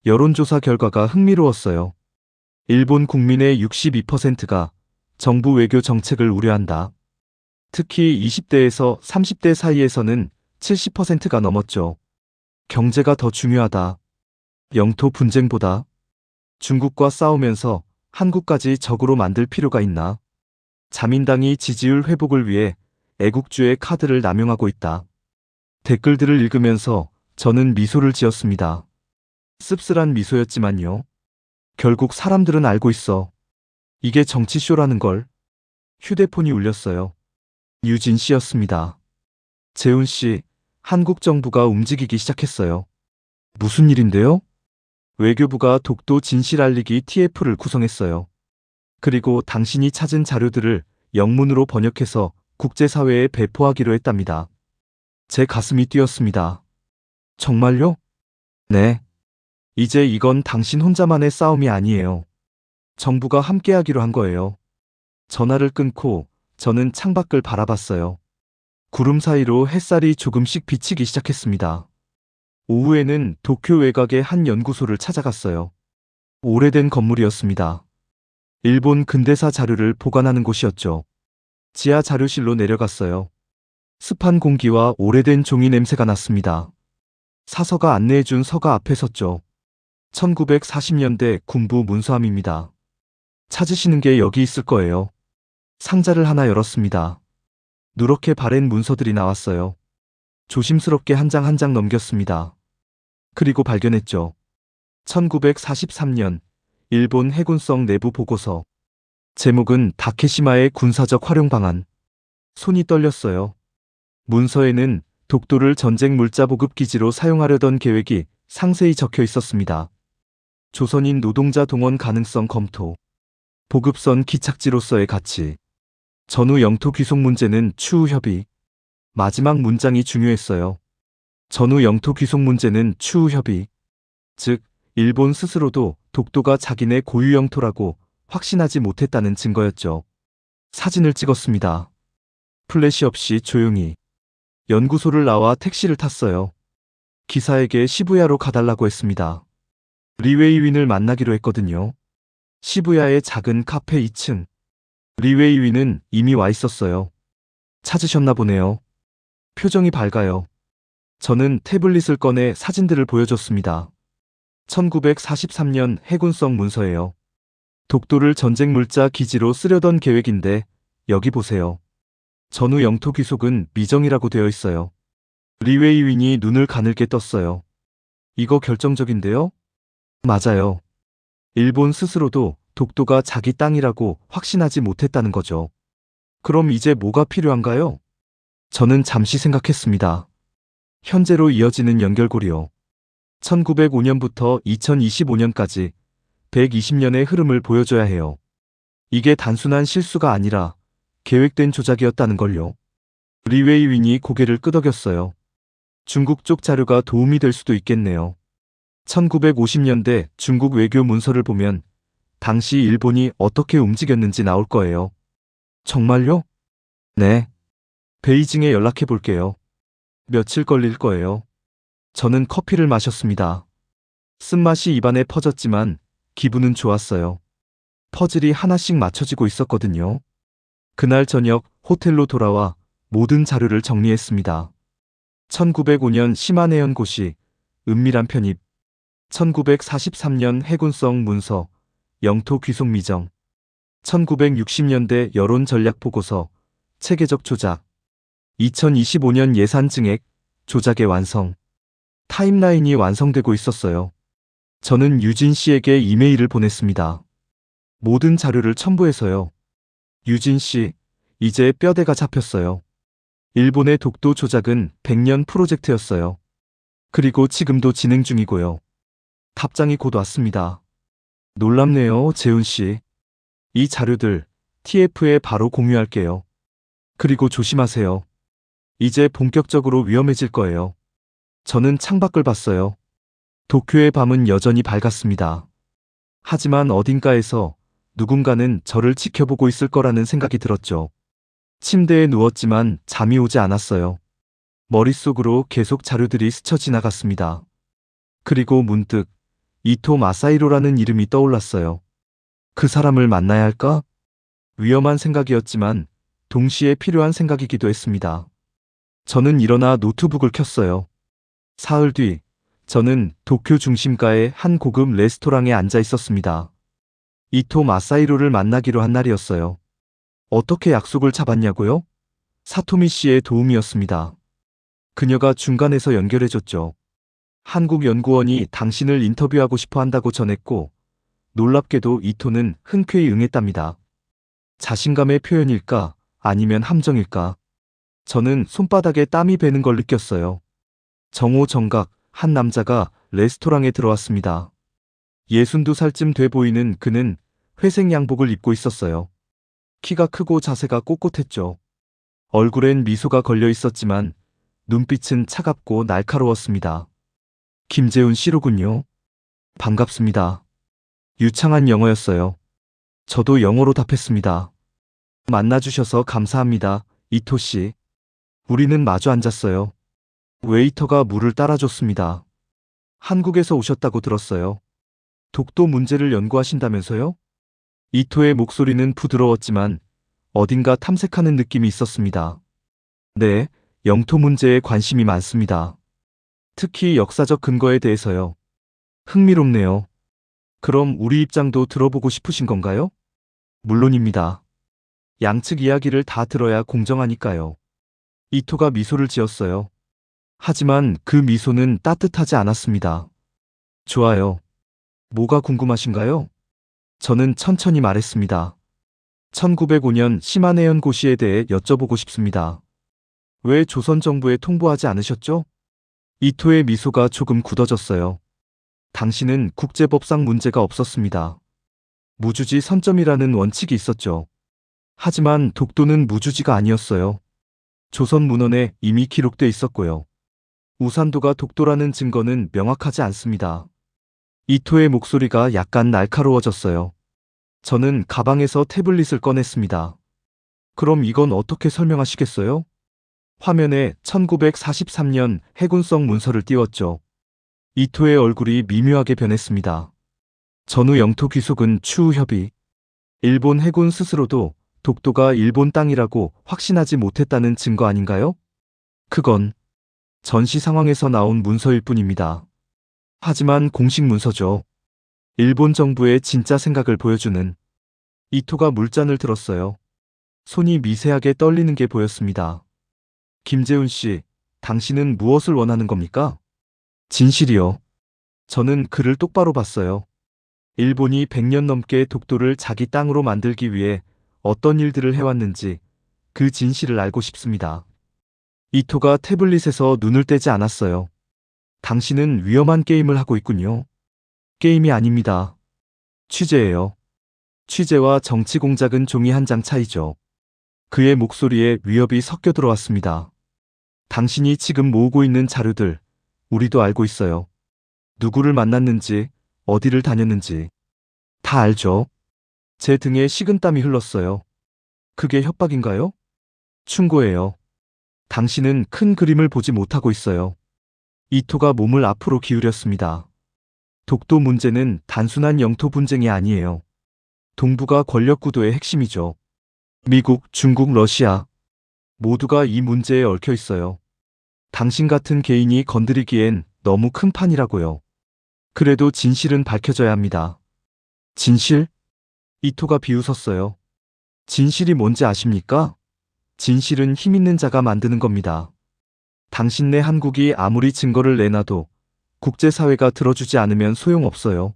여론조사 결과가 흥미로웠어요. 일본 국민의 62%가 정부 외교 정책을 우려한다. 특히 20대에서 30대 사이에서는 70%가 넘었죠. 경제가 더 중요하다. 영토 분쟁보다. 중국과 싸우면서 한국까지 적으로 만들 필요가 있나? 자민당이 지지율 회복을 위해 애국주의 카드를 남용하고 있다. 댓글들을 읽으면서 저는 미소를 지었습니다. 씁쓸한 미소였지만요. 결국 사람들은 알고 있어. 이게 정치쇼라는 걸. 휴대폰이 울렸어요. 유진 씨였습니다. 재훈 씨, 한국 정부가 움직이기 시작했어요. 무슨 일인데요? 외교부가 독도 진실 알리기 TF를 구성했어요. 그리고 당신이 찾은 자료들을 영문으로 번역해서 국제사회에 배포하기로 했답니다. 제 가슴이 뛰었습니다. 정말요? 네. 이제 이건 당신 혼자만의 싸움이 아니에요. 정부가 함께하기로 한 거예요. 전화를 끊고 저는 창밖을 바라봤어요. 구름 사이로 햇살이 조금씩 비치기 시작했습니다. 오후에는 도쿄 외곽의 한 연구소를 찾아갔어요. 오래된 건물이었습니다. 일본 근대사 자료를 보관하는 곳이었죠. 지하 자료실로 내려갔어요. 습한 공기와 오래된 종이 냄새가 났습니다. 사서가 안내해준 서가 앞에 섰죠. 1940년대 군부 문서함입니다. 찾으시는 게 여기 있을 거예요. 상자를 하나 열었습니다. 누렇게 바랜 문서들이 나왔어요. 조심스럽게 한 장 한 장 넘겼습니다. 그리고 발견했죠. 1943년 일본 해군성 내부 보고서. 제목은 다케시마의 군사적 활용 방안. 손이 떨렸어요. 문서에는 독도를 전쟁 물자 보급 기지로 사용하려던 계획이 상세히 적혀 있었습니다. 조선인 노동자 동원 가능성 검토. 보급선 기착지로서의 가치. 전후 영토 귀속 문제는 추후 협의. 마지막 문장이 중요했어요. 전후 영토 귀속 문제는 추후 협의. 즉, 일본 스스로도 독도가 자기네 고유 영토라고 확신하지 못했다는 증거였죠. 사진을 찍었습니다. 플래시 없이 조용히. 연구소를 나와 택시를 탔어요. 기사에게 시부야로 가달라고 했습니다. 리웨이윈을 만나기로 했거든요. 시부야의 작은 카페 2층. 리웨이윈은 이미 와 있었어요. 찾으셨나 보네요. 표정이 밝아요. 저는 태블릿을 꺼내 사진들을 보여줬습니다. 1943년 해군성 문서예요. 독도를 전쟁 물자 기지로 쓰려던 계획인데 여기 보세요. 전후 영토 귀속은 미정이라고 되어 있어요. 리웨이윈이 눈을 가늘게 떴어요. 이거 결정적인데요? 맞아요. 일본 스스로도 독도가 자기 땅이라고 확신하지 못했다는 거죠. 그럼 이제 뭐가 필요한가요? 저는 잠시 생각했습니다. 현재로 이어지는 연결고리요. 1905년부터 2025년까지 120년의 흐름을 보여줘야 해요. 이게 단순한 실수가 아니라 계획된 조작이었다는 걸요. 리웨이윈이 고개를 끄덕였어요. 중국 쪽 자료가 도움이 될 수도 있겠네요. 1950년대 중국 외교 문서를 보면 당시 일본이 어떻게 움직였는지 나올 거예요. 정말요? 네. 베이징에 연락해 볼게요. 며칠 걸릴 거예요. 저는 커피를 마셨습니다. 쓴맛이 입안에 퍼졌지만 기분은 좋았어요. 퍼즐이 하나씩 맞춰지고 있었거든요. 그날 저녁 호텔로 돌아와 모든 자료를 정리했습니다. 1905년 시마네연고시, 은밀한 편입, 1943년 해군성 문서, 영토 귀속 미정, 1960년대 여론 전략 보고서, 체계적 조작, 2025년 예산 증액, 조작의 완성. 타임라인이 완성되고 있었어요. 저는 유진 씨에게 이메일을 보냈습니다. 모든 자료를 첨부해서요. 유진 씨, 이제 뼈대가 잡혔어요. 일본의 독도 조작은 100년 프로젝트였어요. 그리고 지금도 진행 중이고요. 답장이 곧 왔습니다. 놀랍네요, 재훈 씨. 이 자료들 TF에 바로 공유할게요. 그리고 조심하세요. 이제 본격적으로 위험해질 거예요. 저는 창밖을 봤어요. 도쿄의 밤은 여전히 밝았습니다. 하지만 어딘가에서 누군가는 저를 지켜보고 있을 거라는 생각이 들었죠. 침대에 누웠지만 잠이 오지 않았어요. 머릿속으로 계속 자료들이 스쳐 지나갔습니다. 그리고 문득 이토 마사이로라는 이름이 떠올랐어요. 그 사람을 만나야 할까? 위험한 생각이었지만 동시에 필요한 생각이기도 했습니다. 저는 일어나 노트북을 켰어요. 사흘 뒤, 저는 도쿄 중심가의 한 고급 레스토랑에 앉아 있었습니다. 이토 마사이로를 만나기로 한 날이었어요. 어떻게 약속을 잡았냐고요? 사토미 씨의 도움이었습니다. 그녀가 중간에서 연결해줬죠. 한국연구원이 당신을 인터뷰하고 싶어 한다고 전했고, 놀랍게도 이토는 흔쾌히 응했답니다. 자신감의 표현일까, 아니면 함정일까? 저는 손바닥에 땀이 배는 걸 느꼈어요. 정오정각, 한 남자가 레스토랑에 들어왔습니다. 62살쯤 돼 보이는 그는 회색 양복을 입고 있었어요. 키가 크고 자세가 꼿꼿했죠. 얼굴엔 미소가 걸려 있었지만 눈빛은 차갑고 날카로웠습니다. 김재훈 씨로군요. 반갑습니다. 유창한 영어였어요. 저도 영어로 답했습니다. 만나주셔서 감사합니다, 이토 씨. 우리는 마주 앉았어요. 웨이터가 물을 따라줬습니다. 한국에서 오셨다고 들었어요. 독도 문제를 연구하신다면서요? 이토의 목소리는 부드러웠지만 어딘가 탐색하는 느낌이 있었습니다. 네, 영토 문제에 관심이 많습니다. 특히 역사적 근거에 대해서요. 흥미롭네요. 그럼 우리 입장도 들어보고 싶으신 건가요? 물론입니다. 양측 이야기를 다 들어야 공정하니까요. 이토가 미소를 지었어요. 하지만 그 미소는 따뜻하지 않았습니다. 좋아요. 뭐가 궁금하신가요? 저는 천천히 말했습니다. 1905년 시마네연 고시에 대해 여쭤보고 싶습니다. 왜 조선 정부에 통보하지 않으셨죠? 이토의 미소가 조금 굳어졌어요. 당신은 국제법상 문제가 없었습니다. 무주지 선점이라는 원칙이 있었죠. 하지만 독도는 무주지가 아니었어요. 조선 문헌에 이미 기록돼 있었고요. 우산도가 독도라는 증거는 명확하지 않습니다. 이토의 목소리가 약간 날카로워졌어요. 저는 가방에서 태블릿을 꺼냈습니다. 그럼 이건 어떻게 설명하시겠어요? 화면에 1943년 해군성 문서를 띄웠죠. 이토의 얼굴이 미묘하게 변했습니다. 전후 영토 귀속은 추후 협의. 일본 해군 스스로도 독도가 일본 땅이라고 확신하지 못했다는 증거 아닌가요? 그건 전시 상황에서 나온 문서일 뿐입니다. 하지만 공식 문서죠. 일본 정부의 진짜 생각을 보여주는. 이토가 물잔을 들었어요. 손이 미세하게 떨리는 게 보였습니다. 김재훈 씨, 당신은 무엇을 원하는 겁니까? 진실이요. 저는 그를 똑바로 봤어요. 일본이 100년 넘게 독도를 자기 땅으로 만들기 위해 어떤 일들을 해왔는지 그 진실을 알고 싶습니다. 이토가 태블릿에서 눈을 떼지 않았어요. 당신은 위험한 게임을 하고 있군요. 게임이 아닙니다. 취재예요. 취재와 정치 공작은 종이 한 장 차이죠. 그의 목소리에 위협이 섞여 들어왔습니다. 당신이 지금 모으고 있는 자료들, 우리도 알고 있어요. 누구를 만났는지, 어디를 다녔는지 다 알죠. 제 등에 식은땀이 흘렀어요. 그게 협박인가요? 충고예요. 당신은 큰 그림을 보지 못하고 있어요. 이토가 몸을 앞으로 기울였습니다. 독도 문제는 단순한 영토 분쟁이 아니에요. 동북아 권력 구도의 핵심이죠. 미국, 중국, 러시아 모두가 이 문제에 얽혀 있어요. 당신 같은 개인이 건드리기엔 너무 큰 판이라고요. 그래도 진실은 밝혀져야 합니다. 진실? 이토가 비웃었어요. 진실이 뭔지 아십니까? 진실은 힘 있는 자가 만드는 겁니다. 당신네 한국이 아무리 증거를 내놔도 국제사회가 들어주지 않으면 소용없어요.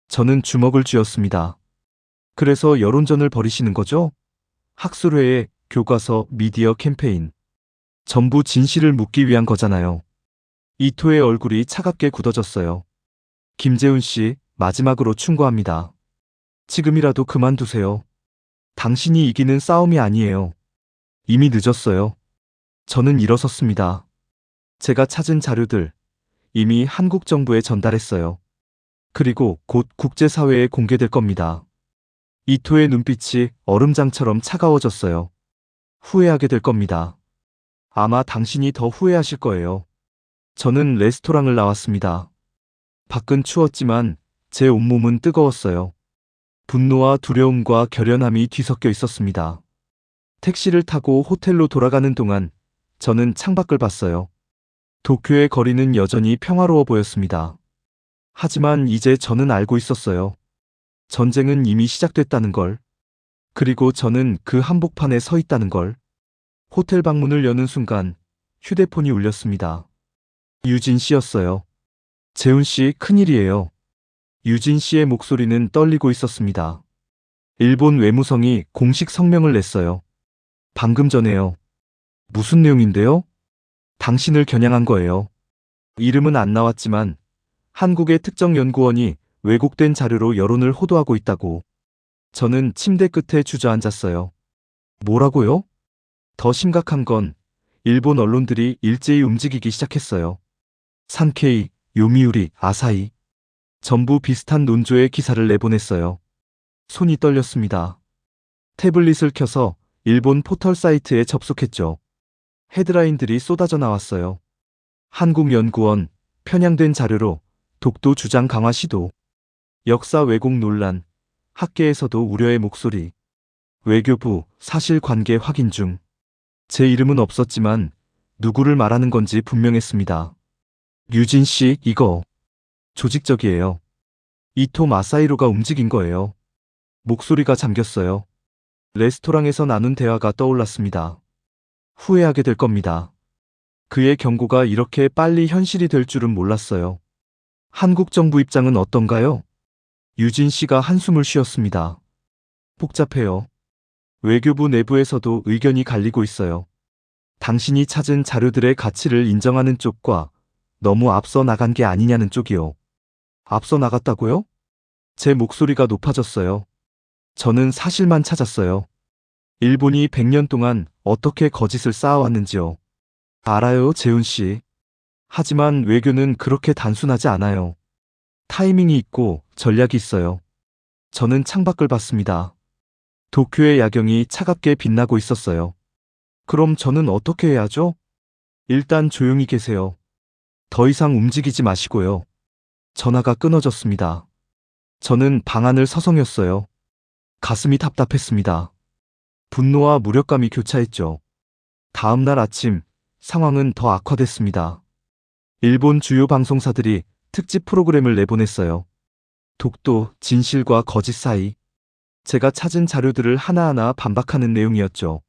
저는 주먹을 쥐었습니다. 그래서 여론전을 벌이시는 거죠? 학술회의, 교과서, 미디어 캠페인. 전부 진실을 묻기 위한 거잖아요. 이토의 얼굴이 차갑게 굳어졌어요. 김재훈 씨, 마지막으로 충고합니다. 지금이라도 그만두세요. 당신이 이기는 싸움이 아니에요. 이미 늦었어요. 저는 일어섰습니다. 제가 찾은 자료들 이미 한국 정부에 전달했어요. 그리고 곧 국제사회에 공개될 겁니다. 이토의 눈빛이 얼음장처럼 차가워졌어요. 후회하게 될 겁니다. 아마 당신이 더 후회하실 거예요. 저는 레스토랑을 나왔습니다. 밖은 추웠지만 제 온몸은 뜨거웠어요. 분노와 두려움과 결연함이 뒤섞여 있었습니다. 택시를 타고 호텔로 돌아가는 동안 저는 창밖을 봤어요. 도쿄의 거리는 여전히 평화로워 보였습니다. 하지만 이제 저는 알고 있었어요. 전쟁은 이미 시작됐다는 걸. 그리고 저는 그 한복판에 서 있다는 걸. 호텔 방문을 여는 순간 휴대폰이 울렸습니다. 유진 씨였어요. 재훈 씨, 큰일이에요. 유진 씨의 목소리는 떨리고 있었습니다. 일본 외무성이 공식 성명을 냈어요. 방금 전에요. 무슨 내용인데요? 당신을 겨냥한 거예요. 이름은 안 나왔지만 한국의 특정 연구원이 왜곡된 자료로 여론을 호도하고 있다고. 저는 침대 끝에 주저앉았어요. 뭐라고요? 더 심각한 건 일본 언론들이 일제히 움직이기 시작했어요. 산케이, 요미우리, 아사히. 전부 비슷한 논조의 기사를 내보냈어요. 손이 떨렸습니다. 태블릿을 켜서 일본 포털 사이트에 접속했죠. 헤드라인들이 쏟아져 나왔어요. 한국연구원, 편향된 자료로 독도 주장 강화 시도. 역사 왜곡 논란, 학계에서도 우려의 목소리. 외교부, 사실관계 확인 중. 제 이름은 없었지만 누구를 말하는 건지 분명했습니다. 유진 씨, 이거 조직적이에요. 이토 마사이로가 움직인 거예요. 목소리가 잠겼어요. 레스토랑에서 나눈 대화가 떠올랐습니다. 후회하게 될 겁니다. 그의 경고가 이렇게 빨리 현실이 될 줄은 몰랐어요. 한국 정부 입장은 어떤가요? 유진 씨가 한숨을 쉬었습니다. 복잡해요. 외교부 내부에서도 의견이 갈리고 있어요. 당신이 찾은 자료들의 가치를 인정하는 쪽과 너무 앞서 나간 게 아니냐는 쪽이요. 앞서 나갔다고요? 제 목소리가 높아졌어요. 저는 사실만 찾았어요. 일본이 100년 동안 어떻게 거짓을 쌓아왔는지요. 알아요, 재훈 씨. 하지만 외교는 그렇게 단순하지 않아요. 타이밍이 있고 전략이 있어요. 저는 창밖을 봤습니다. 도쿄의 야경이 차갑게 빛나고 있었어요. 그럼 저는 어떻게 해야죠? 일단 조용히 계세요. 더 이상 움직이지 마시고요. 전화가 끊어졌습니다. 저는 방 안을 서성였어요. 가슴이 답답했습니다. 분노와 무력감이 교차했죠. 다음 날 아침, 상황은 더 악화됐습니다. 일본 주요 방송사들이 특집 프로그램을 내보냈어요. 독도, 진실과 거짓 사이. 제가 찾은 자료들을 하나하나 반박하는 내용이었죠.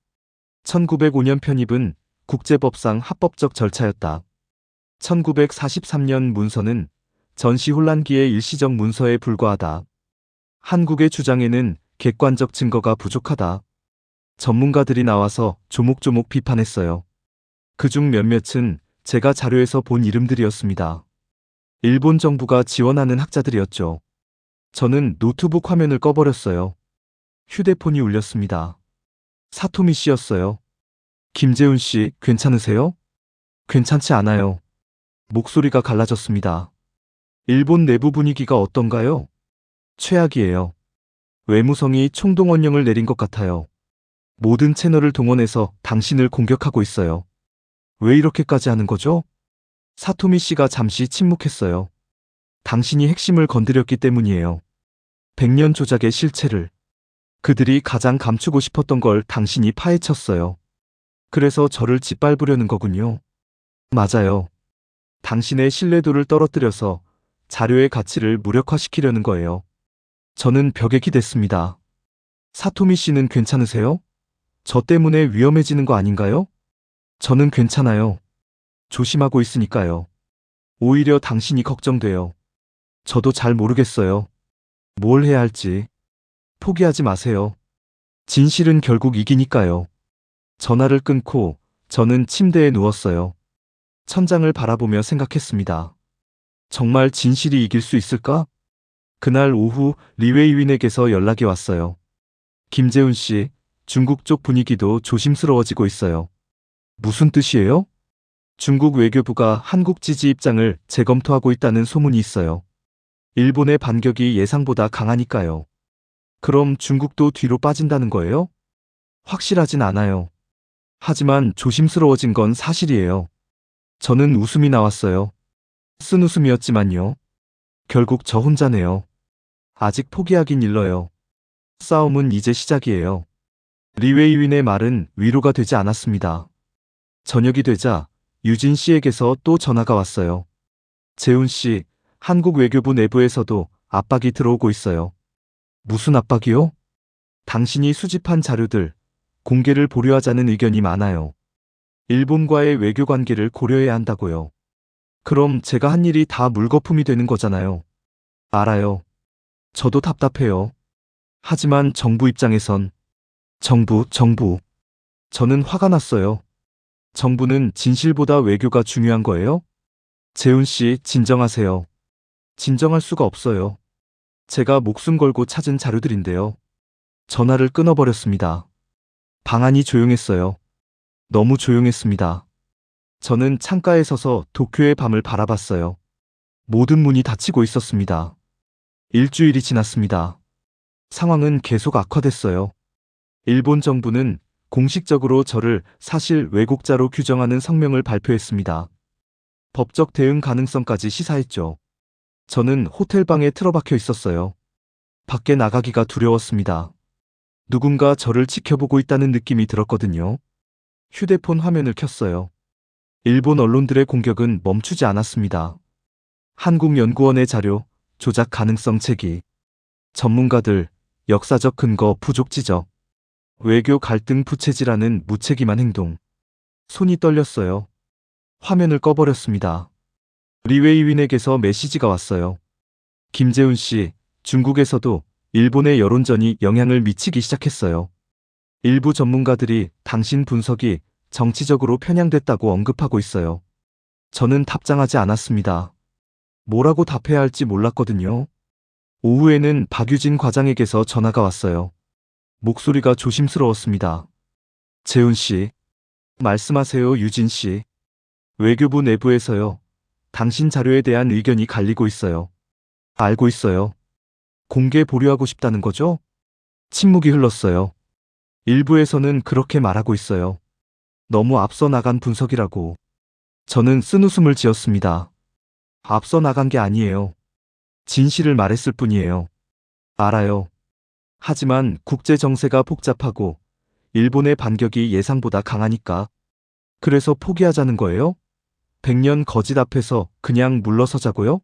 1905년 편입은 국제법상 합법적 절차였다. 1943년 문서는 전시혼란기의 일시적 문서에 불과하다. 한국의 주장에는 객관적 증거가 부족하다. 전문가들이 나와서 조목조목 비판했어요. 그중 몇몇은 제가 자료에서 본 이름들이었습니다. 일본 정부가 지원하는 학자들이었죠. 저는 노트북 화면을 꺼버렸어요. 휴대폰이 울렸습니다. 사토미 씨였어요. 김재훈 씨, 괜찮으세요? 괜찮지 않아요. 목소리가 갈라졌습니다. 일본 내부 분위기가 어떤가요? 최악이에요. 외무성이 총동원령을 내린 것 같아요. 모든 채널을 동원해서 당신을 공격하고 있어요. 왜 이렇게까지 하는 거죠? 사토미 씨가 잠시 침묵했어요. 당신이 핵심을 건드렸기 때문이에요. 백년 조작의 실체를. 그들이 가장 감추고 싶었던 걸 당신이 파헤쳤어요. 그래서 저를 짓밟으려는 거군요. 맞아요. 당신의 신뢰도를 떨어뜨려서 자료의 가치를 무력화시키려는 거예요. 저는 벽에 기댔습니다. 사토미 씨는 괜찮으세요? 저 때문에 위험해지는 거 아닌가요? 저는 괜찮아요. 조심하고 있으니까요. 오히려 당신이 걱정돼요. 저도 잘 모르겠어요. 뭘 해야 할지. 포기하지 마세요. 진실은 결국 이기니까요. 전화를 끊고 저는 침대에 누웠어요. 천장을 바라보며 생각했습니다. 정말 진실이 이길 수 있을까? 그날 오후 리웨이윈에게서 연락이 왔어요. 김재훈 씨, 중국 쪽 분위기도 조심스러워지고 있어요. 무슨 뜻이에요? 중국 외교부가 한국 지지 입장을 재검토하고 있다는 소문이 있어요. 일본의 반격이 예상보다 강하니까요. 그럼 중국도 뒤로 빠진다는 거예요? 확실하진 않아요. 하지만 조심스러워진 건 사실이에요. 저는 웃음이 나왔어요. 쓴 웃음이었지만요. 결국 저 혼자네요. 아직 포기하긴 일러요. 싸움은 이제 시작이에요. 리웨이윈의 말은 위로가 되지 않았습니다. 저녁이 되자 유진 씨에게서 또 전화가 왔어요. 재훈 씨, 한국 외교부 내부에서도 압박이 들어오고 있어요. 무슨 압박이요? 당신이 수집한 자료들, 공개를 보류하자는 의견이 많아요. 일본과의 외교 관계를 고려해야 한다고요. 그럼 제가 한 일이 다 물거품이 되는 거잖아요. 알아요. 저도 답답해요. 하지만 정부 입장에선 정부. 저는 화가 났어요. 정부는 진실보다 외교가 중요한 거예요? 재훈 씨, 진정하세요. 진정할 수가 없어요. 제가 목숨 걸고 찾은 자료들인데요. 전화를 끊어버렸습니다. 방 안이 조용했어요. 너무 조용했습니다. 저는 창가에 서서 도쿄의 밤을 바라봤어요. 모든 문이 닫히고 있었습니다. 일주일이 지났습니다. 상황은 계속 악화됐어요. 일본 정부는 공식적으로 저를 사실 왜곡자로 규정하는 성명을 발표했습니다. 법적 대응 가능성까지 시사했죠. 저는 호텔방에 틀어박혀 있었어요. 밖에 나가기가 두려웠습니다. 누군가 저를 지켜보고 있다는 느낌이 들었거든요. 휴대폰 화면을 켰어요. 일본 언론들의 공격은 멈추지 않았습니다. 한국연구원의 자료, 조작 가능성 제기, 전문가들, 역사적 근거 부족 지적, 외교 갈등 부채질하는 무책임한 행동. 손이 떨렸어요. 화면을 꺼버렸습니다. 리웨이윈에게서 메시지가 왔어요. 김재훈 씨, 중국에서도 일본의 여론전이 영향을 미치기 시작했어요. 일부 전문가들이 당신 분석이 정치적으로 편향됐다고 언급하고 있어요. 저는 답장하지 않았습니다. 뭐라고 답해야 할지 몰랐거든요. 오후에는 박유진 과장에게서 전화가 왔어요. 목소리가 조심스러웠습니다. 재훈 씨, 말씀하세요, 유진 씨. 외교부 내부에서요. 당신 자료에 대한 의견이 갈리고 있어요. 알고 있어요. 공개 보류하고 싶다는 거죠? 침묵이 흘렀어요. 일부에서는 그렇게 말하고 있어요. 너무 앞서 나간 분석이라고. 저는 쓴웃음을 지었습니다. 앞서 나간 게 아니에요. 진실을 말했을 뿐이에요. 알아요. 하지만 국제 정세가 복잡하고 일본의 반격이 예상보다 강하니까. 그래서 포기하자는 거예요? 100년 거짓 앞에서 그냥 물러서자고요?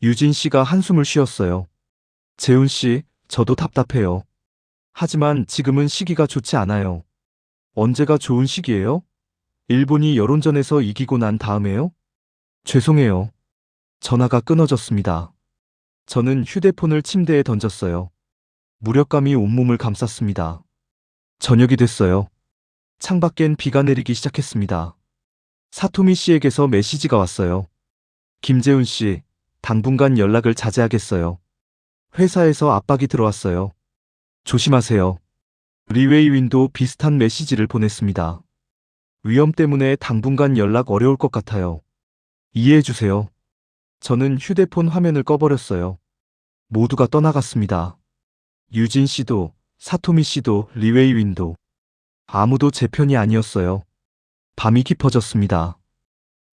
유진 씨가 한숨을 쉬었어요. 재훈 씨, 저도 답답해요. 하지만 지금은 시기가 좋지 않아요. 언제가 좋은 시기예요? 일본이 여론전에서 이기고 난 다음에요? 죄송해요. 전화가 끊어졌습니다. 저는 휴대폰을 침대에 던졌어요. 무력감이 온몸을 감쌌습니다. 저녁이 됐어요. 창밖엔 비가 내리기 시작했습니다. 사토미 씨에게서 메시지가 왔어요. 김재훈 씨, 당분간 연락을 자제하겠어요. 회사에서 압박이 들어왔어요. 조심하세요. 리웨이윈도 비슷한 메시지를 보냈습니다. 위험 때문에 당분간 연락 어려울 것 같아요. 이해해주세요. 저는 휴대폰 화면을 꺼버렸어요. 모두가 떠나갔습니다. 유진 씨도, 사토미 씨도, 리웨이 윈도. 아무도 제 편이 아니었어요. 밤이 깊어졌습니다.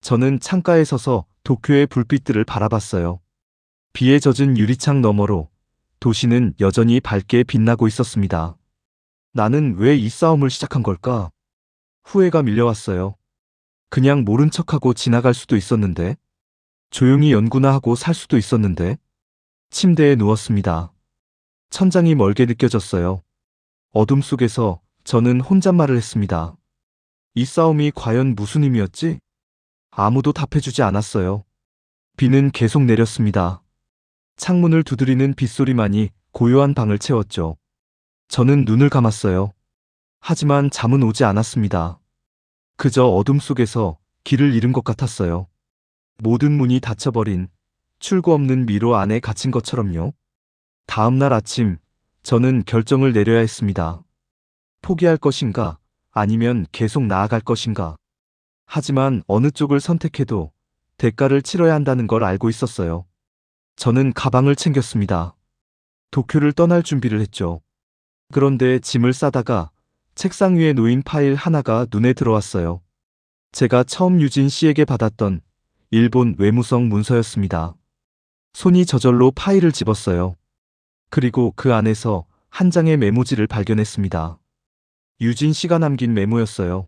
저는 창가에 서서 도쿄의 불빛들을 바라봤어요. 비에 젖은 유리창 너머로 도시는 여전히 밝게 빛나고 있었습니다. 나는 왜 이 싸움을 시작한 걸까? 후회가 밀려왔어요. 그냥 모른 척하고 지나갈 수도 있었는데, 조용히 연구나 하고 살 수도 있었는데, 침대에 누웠습니다. 천장이 멀게 느껴졌어요. 어둠 속에서 저는 혼잣말을 했습니다. 이 싸움이 과연 무슨 의미였지? 아무도 답해주지 않았어요. 비는 계속 내렸습니다. 창문을 두드리는 빗소리만이 고요한 방을 채웠죠. 저는 눈을 감았어요. 하지만 잠은 오지 않았습니다. 그저 어둠 속에서 길을 잃은 것 같았어요. 모든 문이 닫혀버린 출구 없는 미로 안에 갇힌 것처럼요. 다음 날 아침, 저는 결정을 내려야 했습니다. 포기할 것인가, 아니면 계속 나아갈 것인가. 하지만 어느 쪽을 선택해도 대가를 치러야 한다는 걸 알고 있었어요. 저는 가방을 챙겼습니다. 도쿄를 떠날 준비를 했죠. 그런데 짐을 싸다가 책상 위에 놓인 파일 하나가 눈에 들어왔어요. 제가 처음 유진 씨에게 받았던 일본 외무성 문서였습니다. 손이 저절로 파일을 집었어요. 그리고 그 안에서 한 장의 메모지를 발견했습니다. 유진 씨가 남긴 메모였어요.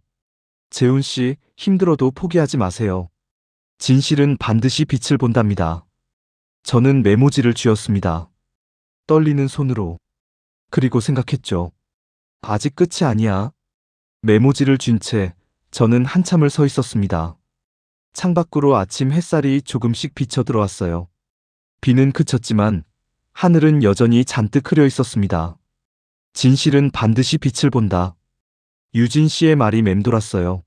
재훈 씨, 힘들어도 포기하지 마세요. 진실은 반드시 빛을 본답니다. 저는 메모지를 쥐었습니다. 떨리는 손으로. 그리고 생각했죠. 아직 끝이 아니야. 메모지를 쥔 채 저는 한참을 서 있었습니다. 창밖으로 아침 햇살이 조금씩 비쳐 들어왔어요. 비는 그쳤지만 하늘은 여전히 잔뜩 흐려 있었습니다. 진실은 반드시 빛을 본다. 유진 씨의 말이 맴돌았어요.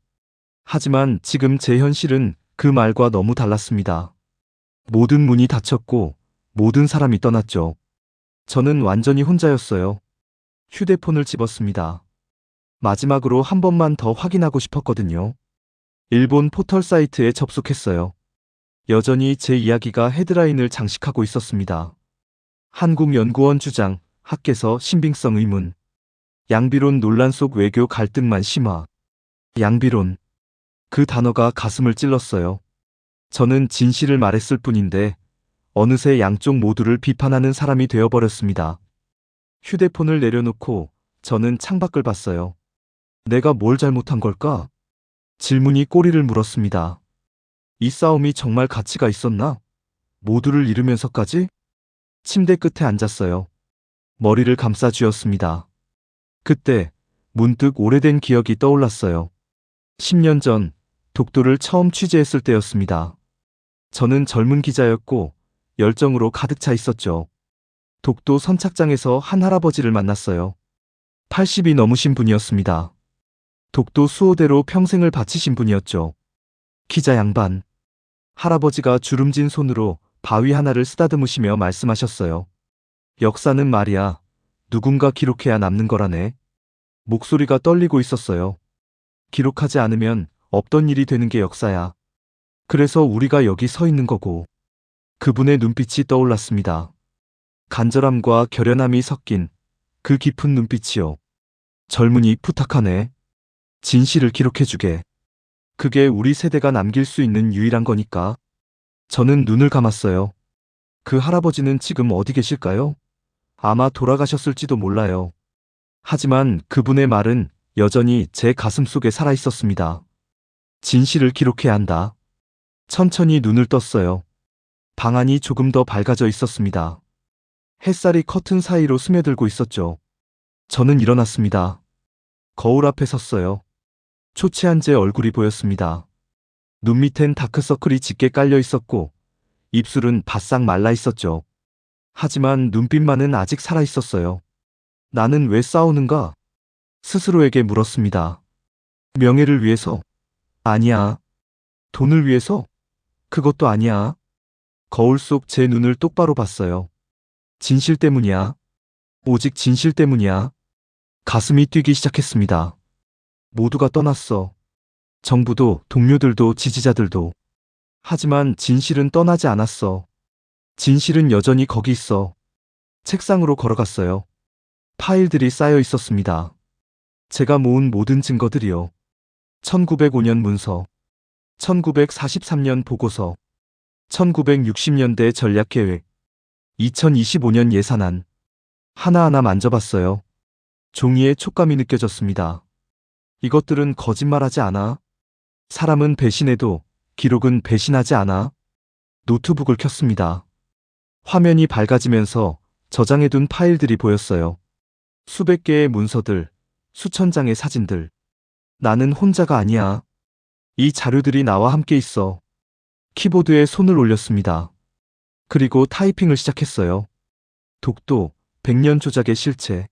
하지만 지금 제 현실은 그 말과 너무 달랐습니다. 모든 문이 닫혔고 모든 사람이 떠났죠. 저는 완전히 혼자였어요. 휴대폰을 집었습니다. 마지막으로 한 번만 더 확인하고 싶었거든요. 일본 포털 사이트에 접속했어요. 여전히 제 이야기가 헤드라인을 장식하고 있었습니다. 한국연구원 주장, 학계서 신빙성 의문. 양비론 논란 속 외교 갈등만 심화. 양비론. 그 단어가 가슴을 찔렀어요. 저는 진실을 말했을 뿐인데 어느새 양쪽 모두를 비판하는 사람이 되어버렸습니다. 휴대폰을 내려놓고 저는 창밖을 봤어요. 내가 뭘 잘못한 걸까? 질문이 꼬리를 물었습니다. 이 싸움이 정말 가치가 있었나? 모두를 잃으면서까지? 침대 끝에 앉았어요. 머리를 감싸 쥐었습니다. 그때 문득 오래된 기억이 떠올랐어요. 10년 전 독도를 처음 취재했을 때였습니다. 저는 젊은 기자였고 열정으로 가득 차 있었죠. 독도 선착장에서 한 할아버지를 만났어요. 80이 넘으신 분이었습니다. 독도 수호대로 평생을 바치신 분이었죠. 기자 양반. 할아버지가 주름진 손으로 바위 하나를 쓰다듬으시며 말씀하셨어요. 역사는 말이야, 누군가 기록해야 남는 거라네. 목소리가 떨리고 있었어요. 기록하지 않으면 없던 일이 되는 게 역사야. 그래서 우리가 여기 서 있는 거고. 그분의 눈빛이 떠올랐습니다. 간절함과 결연함이 섞인 그 깊은 눈빛이요. 젊은이 부탁하네. 진실을 기록해주게. 그게 우리 세대가 남길 수 있는 유일한 거니까. 저는 눈을 감았어요. 그 할아버지는 지금 어디 계실까요? 아마 돌아가셨을지도 몰라요. 하지만 그분의 말은 여전히 제 가슴 속에 살아 있었습니다. 진실을 기록해야 한다. 천천히 눈을 떴어요. 방 안이 조금 더 밝아져 있었습니다. 햇살이 커튼 사이로 스며들고 있었죠. 저는 일어났습니다. 거울 앞에 섰어요. 초췌한 제 얼굴이 보였습니다. 눈 밑엔 다크서클이 짙게 깔려 있었고 입술은 바싹 말라 있었죠. 하지만 눈빛만은 아직 살아 있었어요. 나는 왜 싸우는가? 스스로에게 물었습니다. 명예를 위해서? 아니야. 돈을 위해서? 그것도 아니야. 거울 속 제 눈을 똑바로 봤어요. 진실 때문이야. 오직 진실 때문이야. 가슴이 뛰기 시작했습니다. 모두가 떠났어. 정부도, 동료들도, 지지자들도. 하지만 진실은 떠나지 않았어. 진실은 여전히 거기 있어. 책상으로 걸어갔어요. 파일들이 쌓여 있었습니다. 제가 모은 모든 증거들이요. 1905년 문서, 1943년 보고서, 1960년대 전략계획, 2025년 예산안. 하나하나 만져봤어요. 종이에 촉감이 느껴졌습니다. 이것들은 거짓말하지 않아. 사람은 배신해도 기록은 배신하지 않아. 노트북을 켰습니다. 화면이 밝아지면서 저장해둔 파일들이 보였어요. 수백 개의 문서들, 수천 장의 사진들. 나는 혼자가 아니야. 이 자료들이 나와 함께 있어. 키보드에 손을 올렸습니다. 그리고 타이핑을 시작했어요. 독도, 100년 조작의 실체.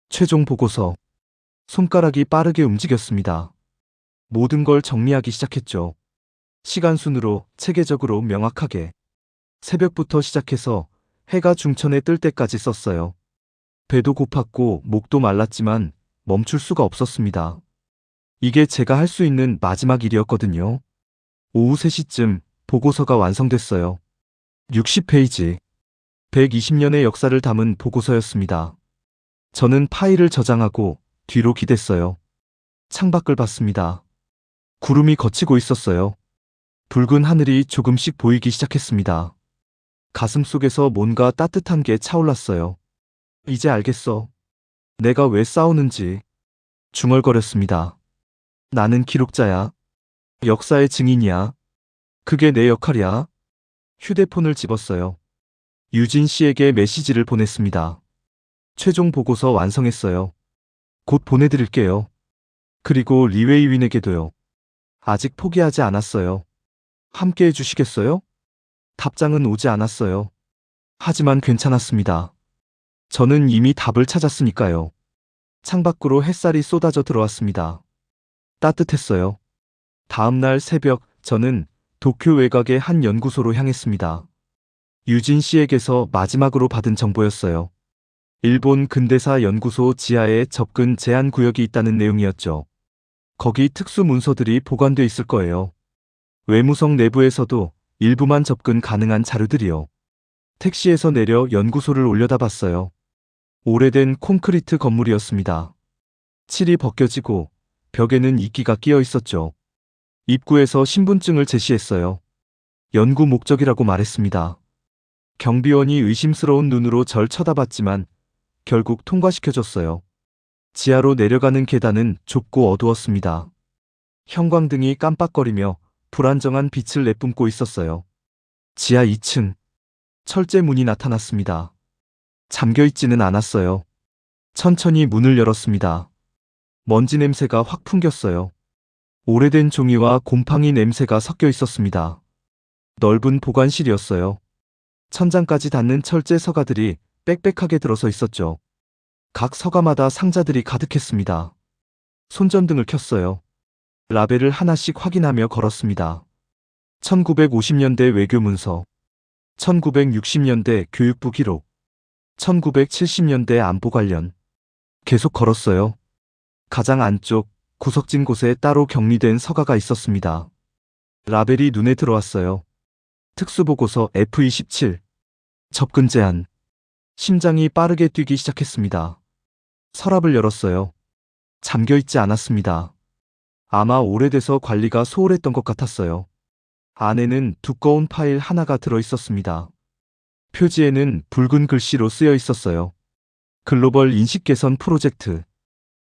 최종 보고서. 손가락이 빠르게 움직였습니다. 모든 걸 정리하기 시작했죠. 시간순으로, 체계적으로, 명확하게. 새벽부터 시작해서 해가 중천에 뜰 때까지 썼어요. 배도 고팠고 목도 말랐지만 멈출 수가 없었습니다. 이게 제가 할 수 있는 마지막 일이었거든요. 오후 3시쯤 보고서가 완성됐어요. 60페이지. 120년의 역사를 담은 보고서였습니다. 저는 파일을 저장하고 뒤로 기댔어요. 창밖을 봤습니다. 구름이 걷히고 있었어요. 붉은 하늘이 조금씩 보이기 시작했습니다. 가슴속에서 뭔가 따뜻한 게 차올랐어요. 이제 알겠어. 내가 왜 싸우는지. 중얼거렸습니다. 나는 기록자야. 역사의 증인이야. 그게 내 역할이야. 휴대폰을 집었어요. 유진 씨에게 메시지를 보냈습니다. 최종 보고서 완성했어요. 곧 보내드릴게요. 그리고 리웨이윈에게도요. 아직 포기하지 않았어요. 함께 해주시겠어요? 답장은 오지 않았어요. 하지만 괜찮았습니다. 저는 이미 답을 찾았으니까요. 창밖으로 햇살이 쏟아져 들어왔습니다. 따뜻했어요. 다음 날 새벽 저는 도쿄 외곽의 한 연구소로 향했습니다. 유진 씨에게서 마지막으로 받은 정보였어요. 일본 근대사 연구소 지하에 접근 제한 구역이 있다는 내용이었죠. 거기 특수 문서들이 보관돼 있을 거예요. 외무성 내부에서도 일부만 접근 가능한 자료들이요. 택시에서 내려 연구소를 올려다봤어요. 오래된 콘크리트 건물이었습니다. 칠이 벗겨지고 벽에는 이끼가 끼어 있었죠. 입구에서 신분증을 제시했어요. 연구 목적이라고 말했습니다. 경비원이 의심스러운 눈으로 절 쳐다봤지만 결국 통과시켜줬어요. 지하로 내려가는 계단은 좁고 어두웠습니다. 형광등이 깜빡거리며 불안정한 빛을 내뿜고 있었어요. 지하 2층. 철제 문이 나타났습니다. 잠겨있지는 않았어요. 천천히 문을 열었습니다. 먼지 냄새가 확 풍겼어요. 오래된 종이와 곰팡이 냄새가 섞여 있었습니다. 넓은 보관실이었어요. 천장까지 닿는 철제 서가들이 빽빽하게 들어서 있었죠. 각 서가마다 상자들이 가득했습니다. 손전등을 켰어요. 라벨을 하나씩 확인하며 걸었습니다. 1950년대 외교문서, 1960년대 교육부 기록, 1970년대 안보 관련. 계속 걸었어요. 가장 안쪽 구석진 곳에 따로 격리된 서가가 있었습니다. 라벨이 눈에 들어왔어요. 특수보고서 F27. 접근 제한. 심장이 빠르게 뛰기 시작했습니다. 서랍을 열었어요. 잠겨있지 않았습니다. 아마 오래돼서 관리가 소홀했던 것 같았어요. 안에는 두꺼운 파일 하나가 들어있었습니다. 표지에는 붉은 글씨로 쓰여 있었어요. 글로벌 인식 개선 프로젝트.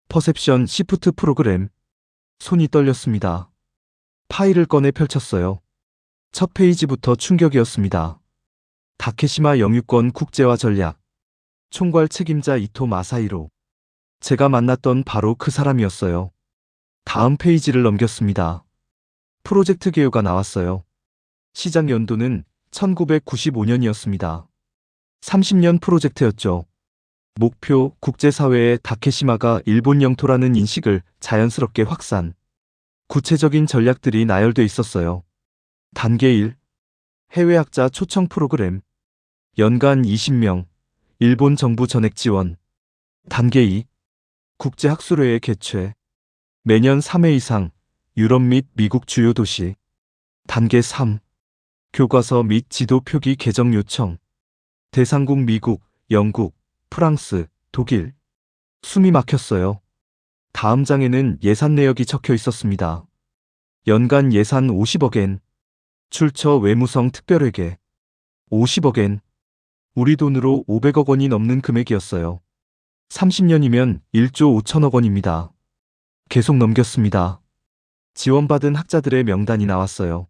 퍼셉션 시프트 프로그램. 손이 떨렸습니다. 파일을 꺼내 펼쳤어요. 첫 페이지부터 충격이었습니다. 다케시마 영유권 국제화 전략. 총괄 책임자 이토 마사히로. 제가 만났던 바로 그 사람이었어요. 다음 페이지를 넘겼습니다. 프로젝트 개요가 나왔어요. 시작 연도는 1995년이었습니다. 30년 프로젝트였죠. 목표, 국제사회에 다케시마가 일본 영토라는 인식을 자연스럽게 확산. 구체적인 전략들이 나열돼 있었어요. 단계 1. 해외학자 초청 프로그램. 연간 20명. 일본 정부 전액 지원. 단계 2. 국제학술회의 개최. 매년 3회 이상. 유럽 및 미국 주요 도시. 단계 3. 교과서 및 지도 표기 개정 요청. 대상국 미국, 영국, 프랑스, 독일. 숨이 막혔어요. 다음 장에는 예산 내역이 적혀 있었습니다. 연간 예산 50억엔. 출처 외무성 특별회계. 50억엔. 우리 돈으로 500억 원이 넘는 금액이었어요. 30년이면 1조 5천억 원입니다. 계속 넘겼습니다. 지원받은 학자들의 명단이 나왔어요.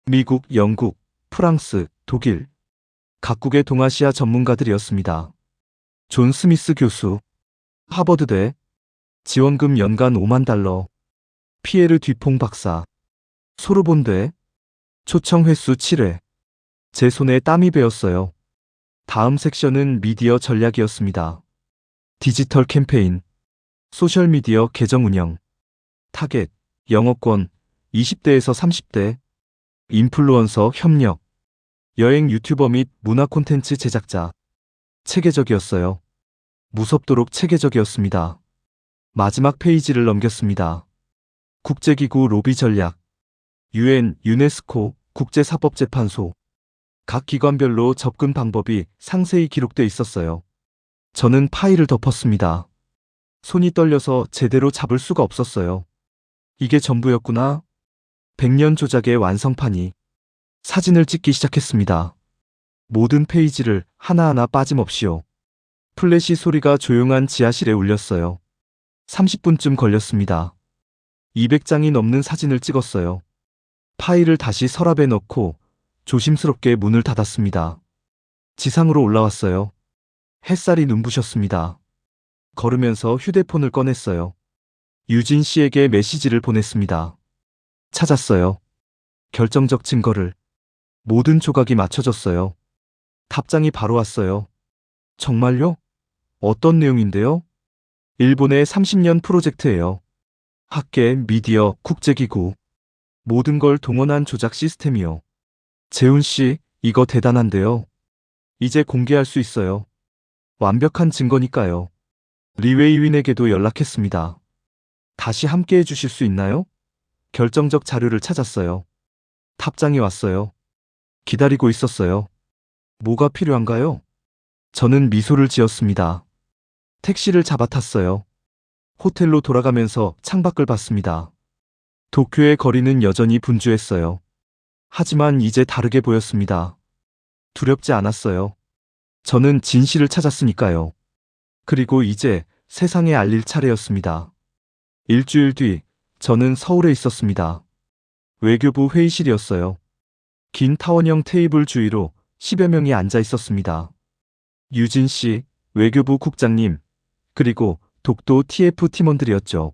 미국, 영국, 프랑스, 독일. 각국의 동아시아 전문가들이었습니다. 존 스미스 교수, 하버드대. 지원금 연간 5만 달러. 피에르 뒤퐁 박사, 소르본대. 초청 횟수 7회. 제 손에 땀이 배었어요. 다음 섹션은 미디어 전략이었습니다. 디지털 캠페인, 소셜미디어 계정 운영, 타겟, 영어권, 20대에서 30대, 인플루언서 협력, 여행 유튜버 및 문화 콘텐츠 제작자. 체계적이었어요. 무섭도록 체계적이었습니다. 마지막 페이지를 넘겼습니다. 국제기구 로비 전략, UN, 유네스코, 국제사법재판소. 각 기관별로 접근 방법이 상세히 기록돼 있었어요. 저는 파일을 덮었습니다. 손이 떨려서 제대로 잡을 수가 없었어요. 이게 전부였구나. 100년 조작의 완성판이. 사진을 찍기 시작했습니다. 모든 페이지를 하나하나 빠짐없이요. 플래시 소리가 조용한 지하실에 울렸어요. 30분쯤 걸렸습니다. 200장이 넘는 사진을 찍었어요. 파일을 다시 서랍에 넣고 조심스럽게 문을 닫았습니다. 지상으로 올라왔어요. 햇살이 눈부셨습니다. 걸으면서 휴대폰을 꺼냈어요. 유진 씨에게 메시지를 보냈습니다. 찾았어요. 결정적 증거를. 모든 조각이 맞춰졌어요. 답장이 바로 왔어요. 정말요? 어떤 내용인데요? 일본의 30년 프로젝트예요. 학계, 미디어, 국제기구. 모든 걸 동원한 조작 시스템이요. 재훈 씨, 이거 대단한데요. 이제 공개할 수 있어요. 완벽한 증거니까요. 리웨이윈에게도 연락했습니다. 다시 함께 해주실 수 있나요? 결정적 자료를 찾았어요. 답장이 왔어요. 기다리고 있었어요. 뭐가 필요한가요? 저는 미소를 지었습니다. 택시를 잡아탔어요. 호텔로 돌아가면서 창밖을 봤습니다. 도쿄의 거리는 여전히 분주했어요. 하지만 이제 다르게 보였습니다. 두렵지 않았어요. 저는 진실을 찾았으니까요. 그리고 이제 세상에 알릴 차례였습니다. 일주일 뒤, 저는 서울에 있었습니다. 외교부 회의실이었어요. 긴 타원형 테이블 주위로 10여 명이 앉아 있었습니다. 유진 씨, 외교부 국장님, 그리고 독도 TF 팀원들이었죠.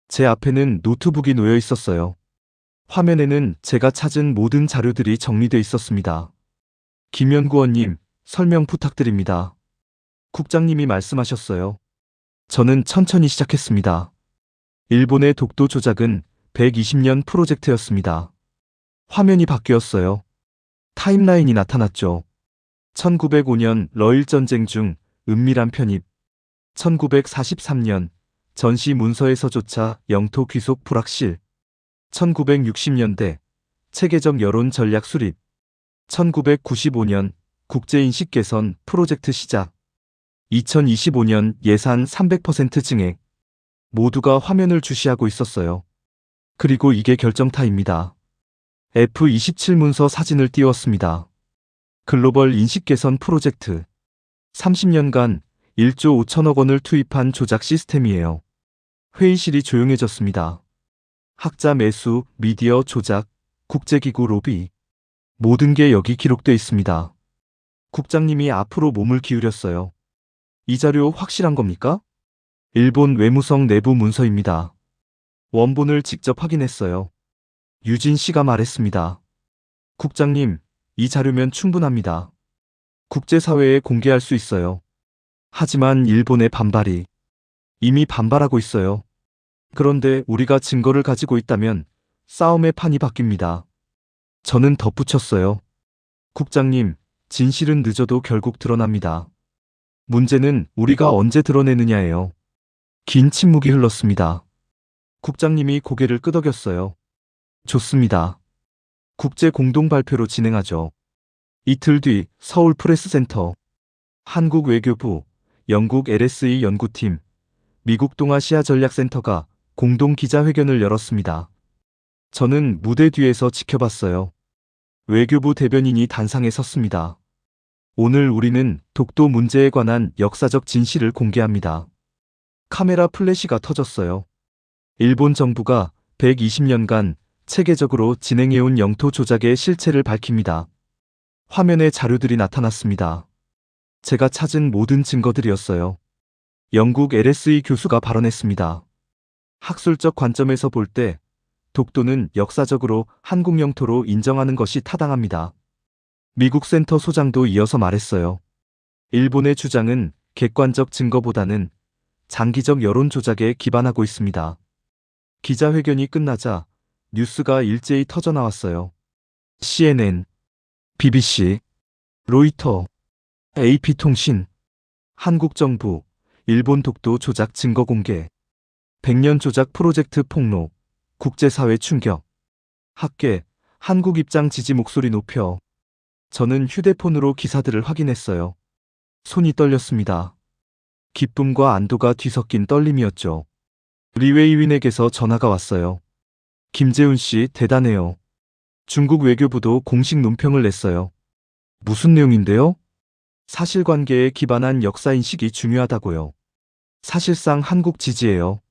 제 앞에는 노트북이 놓여 있었어요. 화면에는 제가 찾은 모든 자료들이 정리돼 있었습니다. 김 연구원님, 설명 부탁드립니다. 국장님이 말씀하셨어요. 저는 천천히 시작했습니다. 일본의 독도 조작은 120년 프로젝트였습니다. 화면이 바뀌었어요. 타임라인이 나타났죠. 1905년 러일 전쟁 중 은밀한 편입. 1943년 전시 문서에서조차 영토 귀속 불확실. 1960년대 체계적 여론 전략 수립. 1995년 국제인식 개선 프로젝트 시작. 2025년 예산 300% 증액. 모두가 화면을 주시하고 있었어요. 그리고 이게 결정타입니다. F27 문서 사진을 띄웠습니다. 글로벌 인식 개선 프로젝트. 30년간 1조 5천억 원을 투입한 조작 시스템이에요. 회의실이 조용해졌습니다. 학자 매수, 미디어 조작, 국제기구 로비. 모든 게 여기 기록돼 있습니다. 국장님이 앞으로 몸을 기울였어요. 이 자료 확실한 겁니까? 일본 외무성 내부 문서입니다. 원본을 직접 확인했어요. 유진 씨가 말했습니다. 국장님, 이 자료면 충분합니다. 국제사회에 공개할 수 있어요. 하지만 일본의 반발이. 이미 반발하고 있어요. 그런데 우리가 증거를 가지고 있다면 싸움의 판이 바뀝니다. 저는 덧붙였어요. 국장님, 진실은 늦어도 결국 드러납니다. 문제는 우리가 언제 드러내느냐예요. 긴 침묵이 흘렀습니다. 국장님이 고개를 끄덕였어요. 좋습니다. 국제 공동 발표로 진행하죠. 이틀 뒤 서울 프레스센터, 한국 외교부, 영국 LSE 연구팀, 미국 동아시아 전략센터가 공동 기자회견을 열었습니다. 저는 무대 뒤에서 지켜봤어요. 외교부 대변인이 단상에 섰습니다. 오늘 우리는 독도 문제에 관한 역사적 진실을 공개합니다. 카메라 플래시가 터졌어요. 일본 정부가 120년간 체계적으로 진행해온 영토 조작의 실체를 밝힙니다. 화면에 자료들이 나타났습니다. 제가 찾은 모든 증거들이었어요. 영국 LSE 교수가 발언했습니다. 학술적 관점에서 볼 때 독도는 역사적으로 한국 영토로 인정하는 것이 타당합니다. 미국 센터 소장도 이어서 말했어요. 일본의 주장은 객관적 증거보다는 장기적 여론 조작에 기반하고 있습니다. 기자회견이 끝나자 뉴스가 일제히 터져나왔어요. CNN, BBC, 로이터, AP통신, 한국정부, 일본 독도 조작 증거 공개, 100년 조작 프로젝트 폭로, 국제사회 충격, 학계, 한국 입장 지지 목소리 높여. 저는 휴대폰으로 기사들을 확인했어요. 손이 떨렸습니다. 기쁨과 안도가 뒤섞인 떨림이었죠. 리웨이윈에게서 전화가 왔어요. 김재훈 씨 대단해요. 중국 외교부도 공식 논평을 냈어요. 무슨 내용인데요? 사실관계에 기반한 역사인식이 중요하다고요. 사실상 한국 지지예요.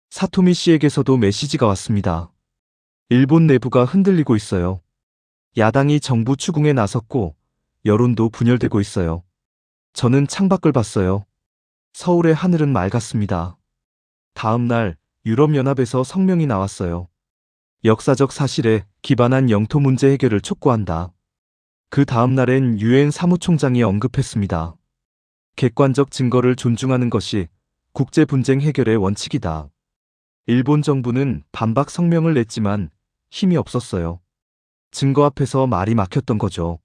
사토미 씨에게서도 메시지가 왔습니다. 일본 내부가 흔들리고 있어요. 야당이 정부 추궁에 나섰고 여론도 분열되고 있어요. 저는 창밖을 봤어요. 서울의 하늘은 맑았습니다. 다음 날 유럽연합에서 성명이 나왔어요. 역사적 사실에 기반한 영토 문제 해결을 촉구한다. 그 다음 날엔 유엔 사무총장이 언급했습니다. 객관적 증거를 존중하는 것이 국제 분쟁 해결의 원칙이다. 일본 정부는 반박 성명을 냈지만 힘이 없었어요. 증거 앞에서 말이 막혔던 거죠.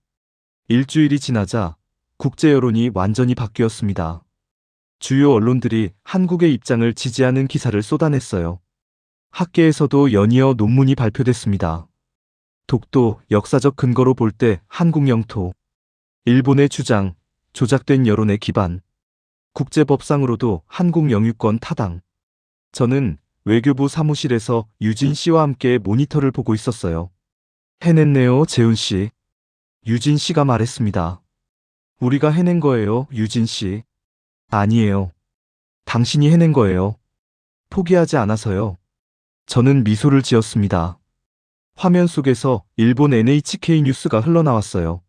일주일이 지나자 국제 여론이 완전히 바뀌었습니다. 주요 언론들이 한국의 입장을 지지하는 기사를 쏟아냈어요. 학계에서도 연이어 논문이 발표됐습니다. 독도 역사적 근거로 볼 때 한국 영토, 일본의 주장, 조작된 여론의 기반, 국제법상으로도 한국 영유권 타당. 저는 외교부 사무실에서 유진 씨와 함께 모니터를 보고 있었어요. 해냈네요, 재훈 씨. 유진 씨가 말했습니다. 우리가 해낸 거예요, 유진 씨. 아니에요. 당신이 해낸 거예요. 포기하지 않아서요. 저는 미소를 지었습니다. 화면 속에서 일본 NHK 뉴스가 흘러나왔어요.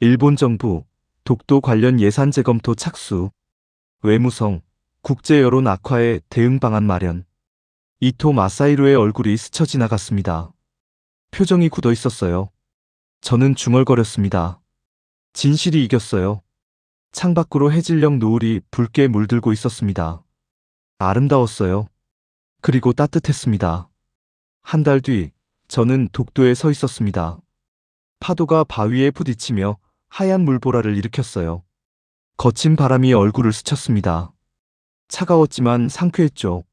일본 정부, 독도 관련 예산 재검토 착수, 외무성, 국제 여론 악화에 대응 방안 마련. 이토 마사히로의 얼굴이 스쳐 지나갔습니다. 표정이 굳어 있었어요. 저는 중얼거렸습니다. 진실이 이겼어요. 창밖으로 해질녘 노을이 붉게 물들고 있었습니다. 아름다웠어요. 그리고 따뜻했습니다. 한 달 뒤, 저는 독도에 서 있었습니다. 파도가 바위에 부딪히며 하얀 물보라를 일으켰어요. 거친 바람이 얼굴을 스쳤습니다. 차가웠지만 상쾌했죠.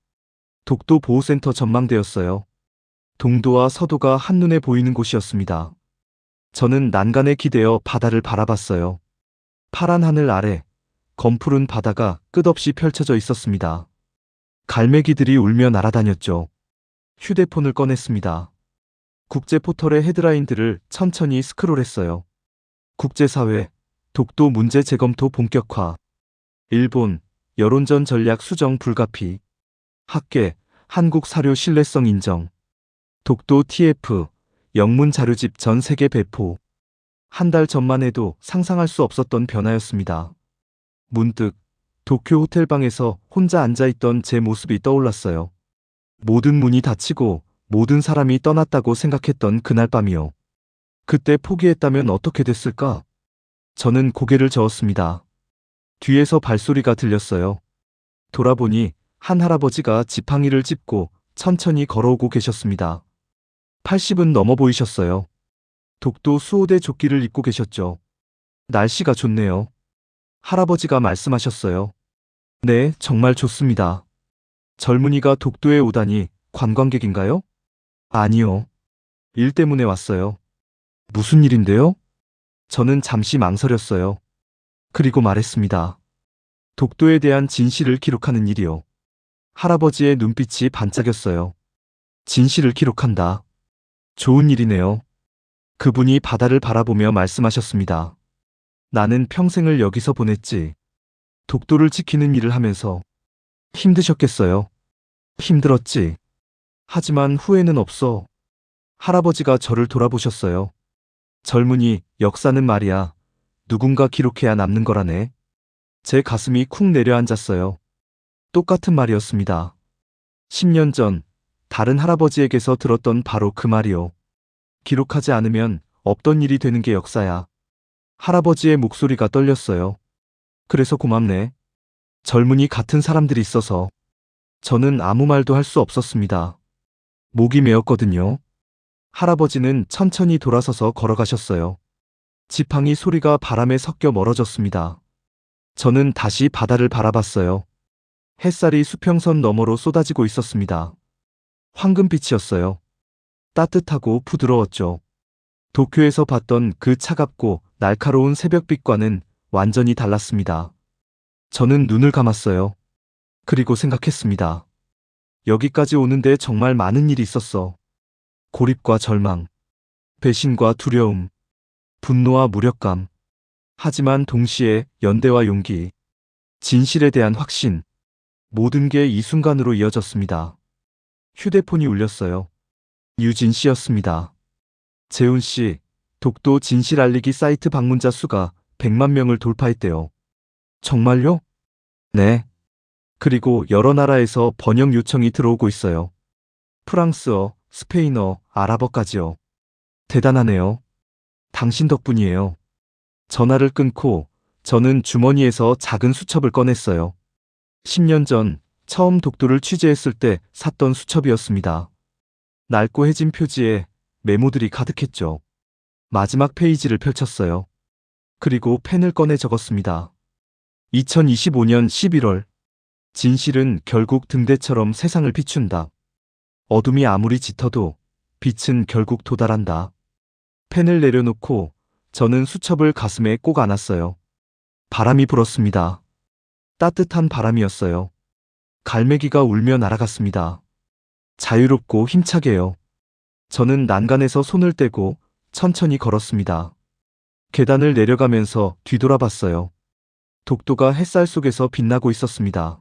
독도 보호센터 전망대였어요. 동도와 서도가 한눈에 보이는 곳이었습니다. 저는 난간에 기대어 바다를 바라봤어요. 파란 하늘 아래 검푸른 바다가 끝없이 펼쳐져 있었습니다. 갈매기들이 울며 날아다녔죠. 휴대폰을 꺼냈습니다. 국제 포털의 헤드라인들을 천천히 스크롤했어요. 국제사회, 독도 문제 재검토 본격화. 일본, 여론전 전략 수정 불가피. 학계, 한국 사료 신뢰성 인정. 독도 TF, 영문 자료집 전 세계 배포. 한 달 전만 해도 상상할 수 없었던 변화였습니다. 문득 도쿄 호텔방에서 혼자 앉아있던 제 모습이 떠올랐어요. 모든 문이 닫히고 모든 사람이 떠났다고 생각했던 그날 밤이요. 그때 포기했다면 어떻게 됐을까? 저는 고개를 저었습니다. 뒤에서 발소리가 들렸어요. 돌아보니 한 할아버지가 지팡이를 짚고 천천히 걸어오고 계셨습니다. 80은 넘어 보이셨어요. 독도 수호대 조끼를 입고 계셨죠. 날씨가 좋네요. 할아버지가 말씀하셨어요. 네, 정말 좋습니다. 젊은이가 독도에 오다니 관광객인가요? 아니요. 일 때문에 왔어요. 무슨 일인데요? 저는 잠시 망설였어요. 그리고 말했습니다. 독도에 대한 진실을 기록하는 일이요. 할아버지의 눈빛이 반짝였어요. 진실을 기록한다. 좋은 일이네요. 그분이 바다를 바라보며 말씀하셨습니다. 나는 평생을 여기서 보냈지. 독도를 지키는 일을 하면서. 힘드셨겠어요. 힘들었지. 하지만 후회는 없어. 할아버지가 저를 돌아보셨어요. 젊은이, 역사는 말이야. 누군가 기록해야 남는 거라네. 제 가슴이 쿵 내려앉았어요. 똑같은 말이었습니다. 10년 전, 다른 할아버지에게서 들었던 바로 그 말이요. 기록하지 않으면 없던 일이 되는 게 역사야. 할아버지의 목소리가 떨렸어요. 그래서 고맙네. 젊은이 같은 사람들이 있어서. 저는 아무 말도 할 수 없었습니다. 목이 메었거든요. 할아버지는 천천히 돌아서서 걸어가셨어요. 지팡이 소리가 바람에 섞여 멀어졌습니다. 저는 다시 바다를 바라봤어요. 햇살이 수평선 너머로 쏟아지고 있었습니다. 황금빛이었어요. 따뜻하고 부드러웠죠. 도쿄에서 봤던 그 차갑고 날카로운 새벽빛과는 완전히 달랐습니다. 저는 눈을 감았어요. 그리고 생각했습니다. 여기까지 오는데 정말 많은 일이 있었어. 고립과 절망, 배신과 두려움, 분노와 무력감. 하지만 동시에 연대와 용기, 진실에 대한 확신. 모든 게 이 순간으로 이어졌습니다. 휴대폰이 울렸어요. 유진 씨였습니다. 재훈 씨, 독도 진실 알리기 사이트 방문자 수가 100만 명을 돌파했대요. 정말요? 네. 그리고 여러 나라에서 번역 요청이 들어오고 있어요. 프랑스어, 스페인어, 아랍어까지요. 대단하네요. 당신 덕분이에요. 전화를 끊고 저는 주머니에서 작은 수첩을 꺼냈어요. 10년 전 처음 독도를 취재했을 때 샀던 수첩이었습니다. 낡고 해진 표지에 메모들이 가득했죠. 마지막 페이지를 펼쳤어요. 그리고 펜을 꺼내 적었습니다. 2025년 11월. 진실은 결국 등대처럼 세상을 비춘다. 어둠이 아무리 짙어도 빛은 결국 도달한다. 펜을 내려놓고 저는 수첩을 가슴에 꼭 안았어요. 바람이 불었습니다. 따뜻한 바람이었어요. 갈매기가 울며 날아갔습니다. 자유롭고 힘차게요. 저는 난간에서 손을 떼고 천천히 걸었습니다. 계단을 내려가면서 뒤돌아봤어요. 독도가 햇살 속에서 빛나고 있었습니다.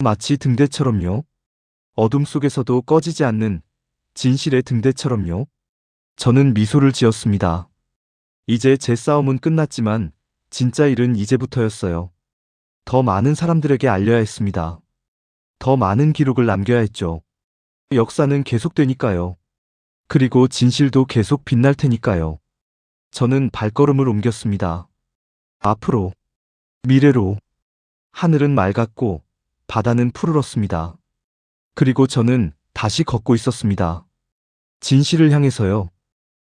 마치 등대처럼요. 어둠 속에서도 꺼지지 않는 진실의 등대처럼요. 저는 미소를 지었습니다. 이제 제 싸움은 끝났지만 진짜 일은 이제부터였어요. 더 많은 사람들에게 알려야 했습니다. 더 많은 기록을 남겨야 했죠. 역사는 계속되니까요. 그리고 진실도 계속 빛날 테니까요. 저는 발걸음을 옮겼습니다. 앞으로, 미래로. 하늘은 맑았고 바다는 푸르렀습니다. 그리고 저는 다시 걷고 있었습니다. 진실을 향해서요.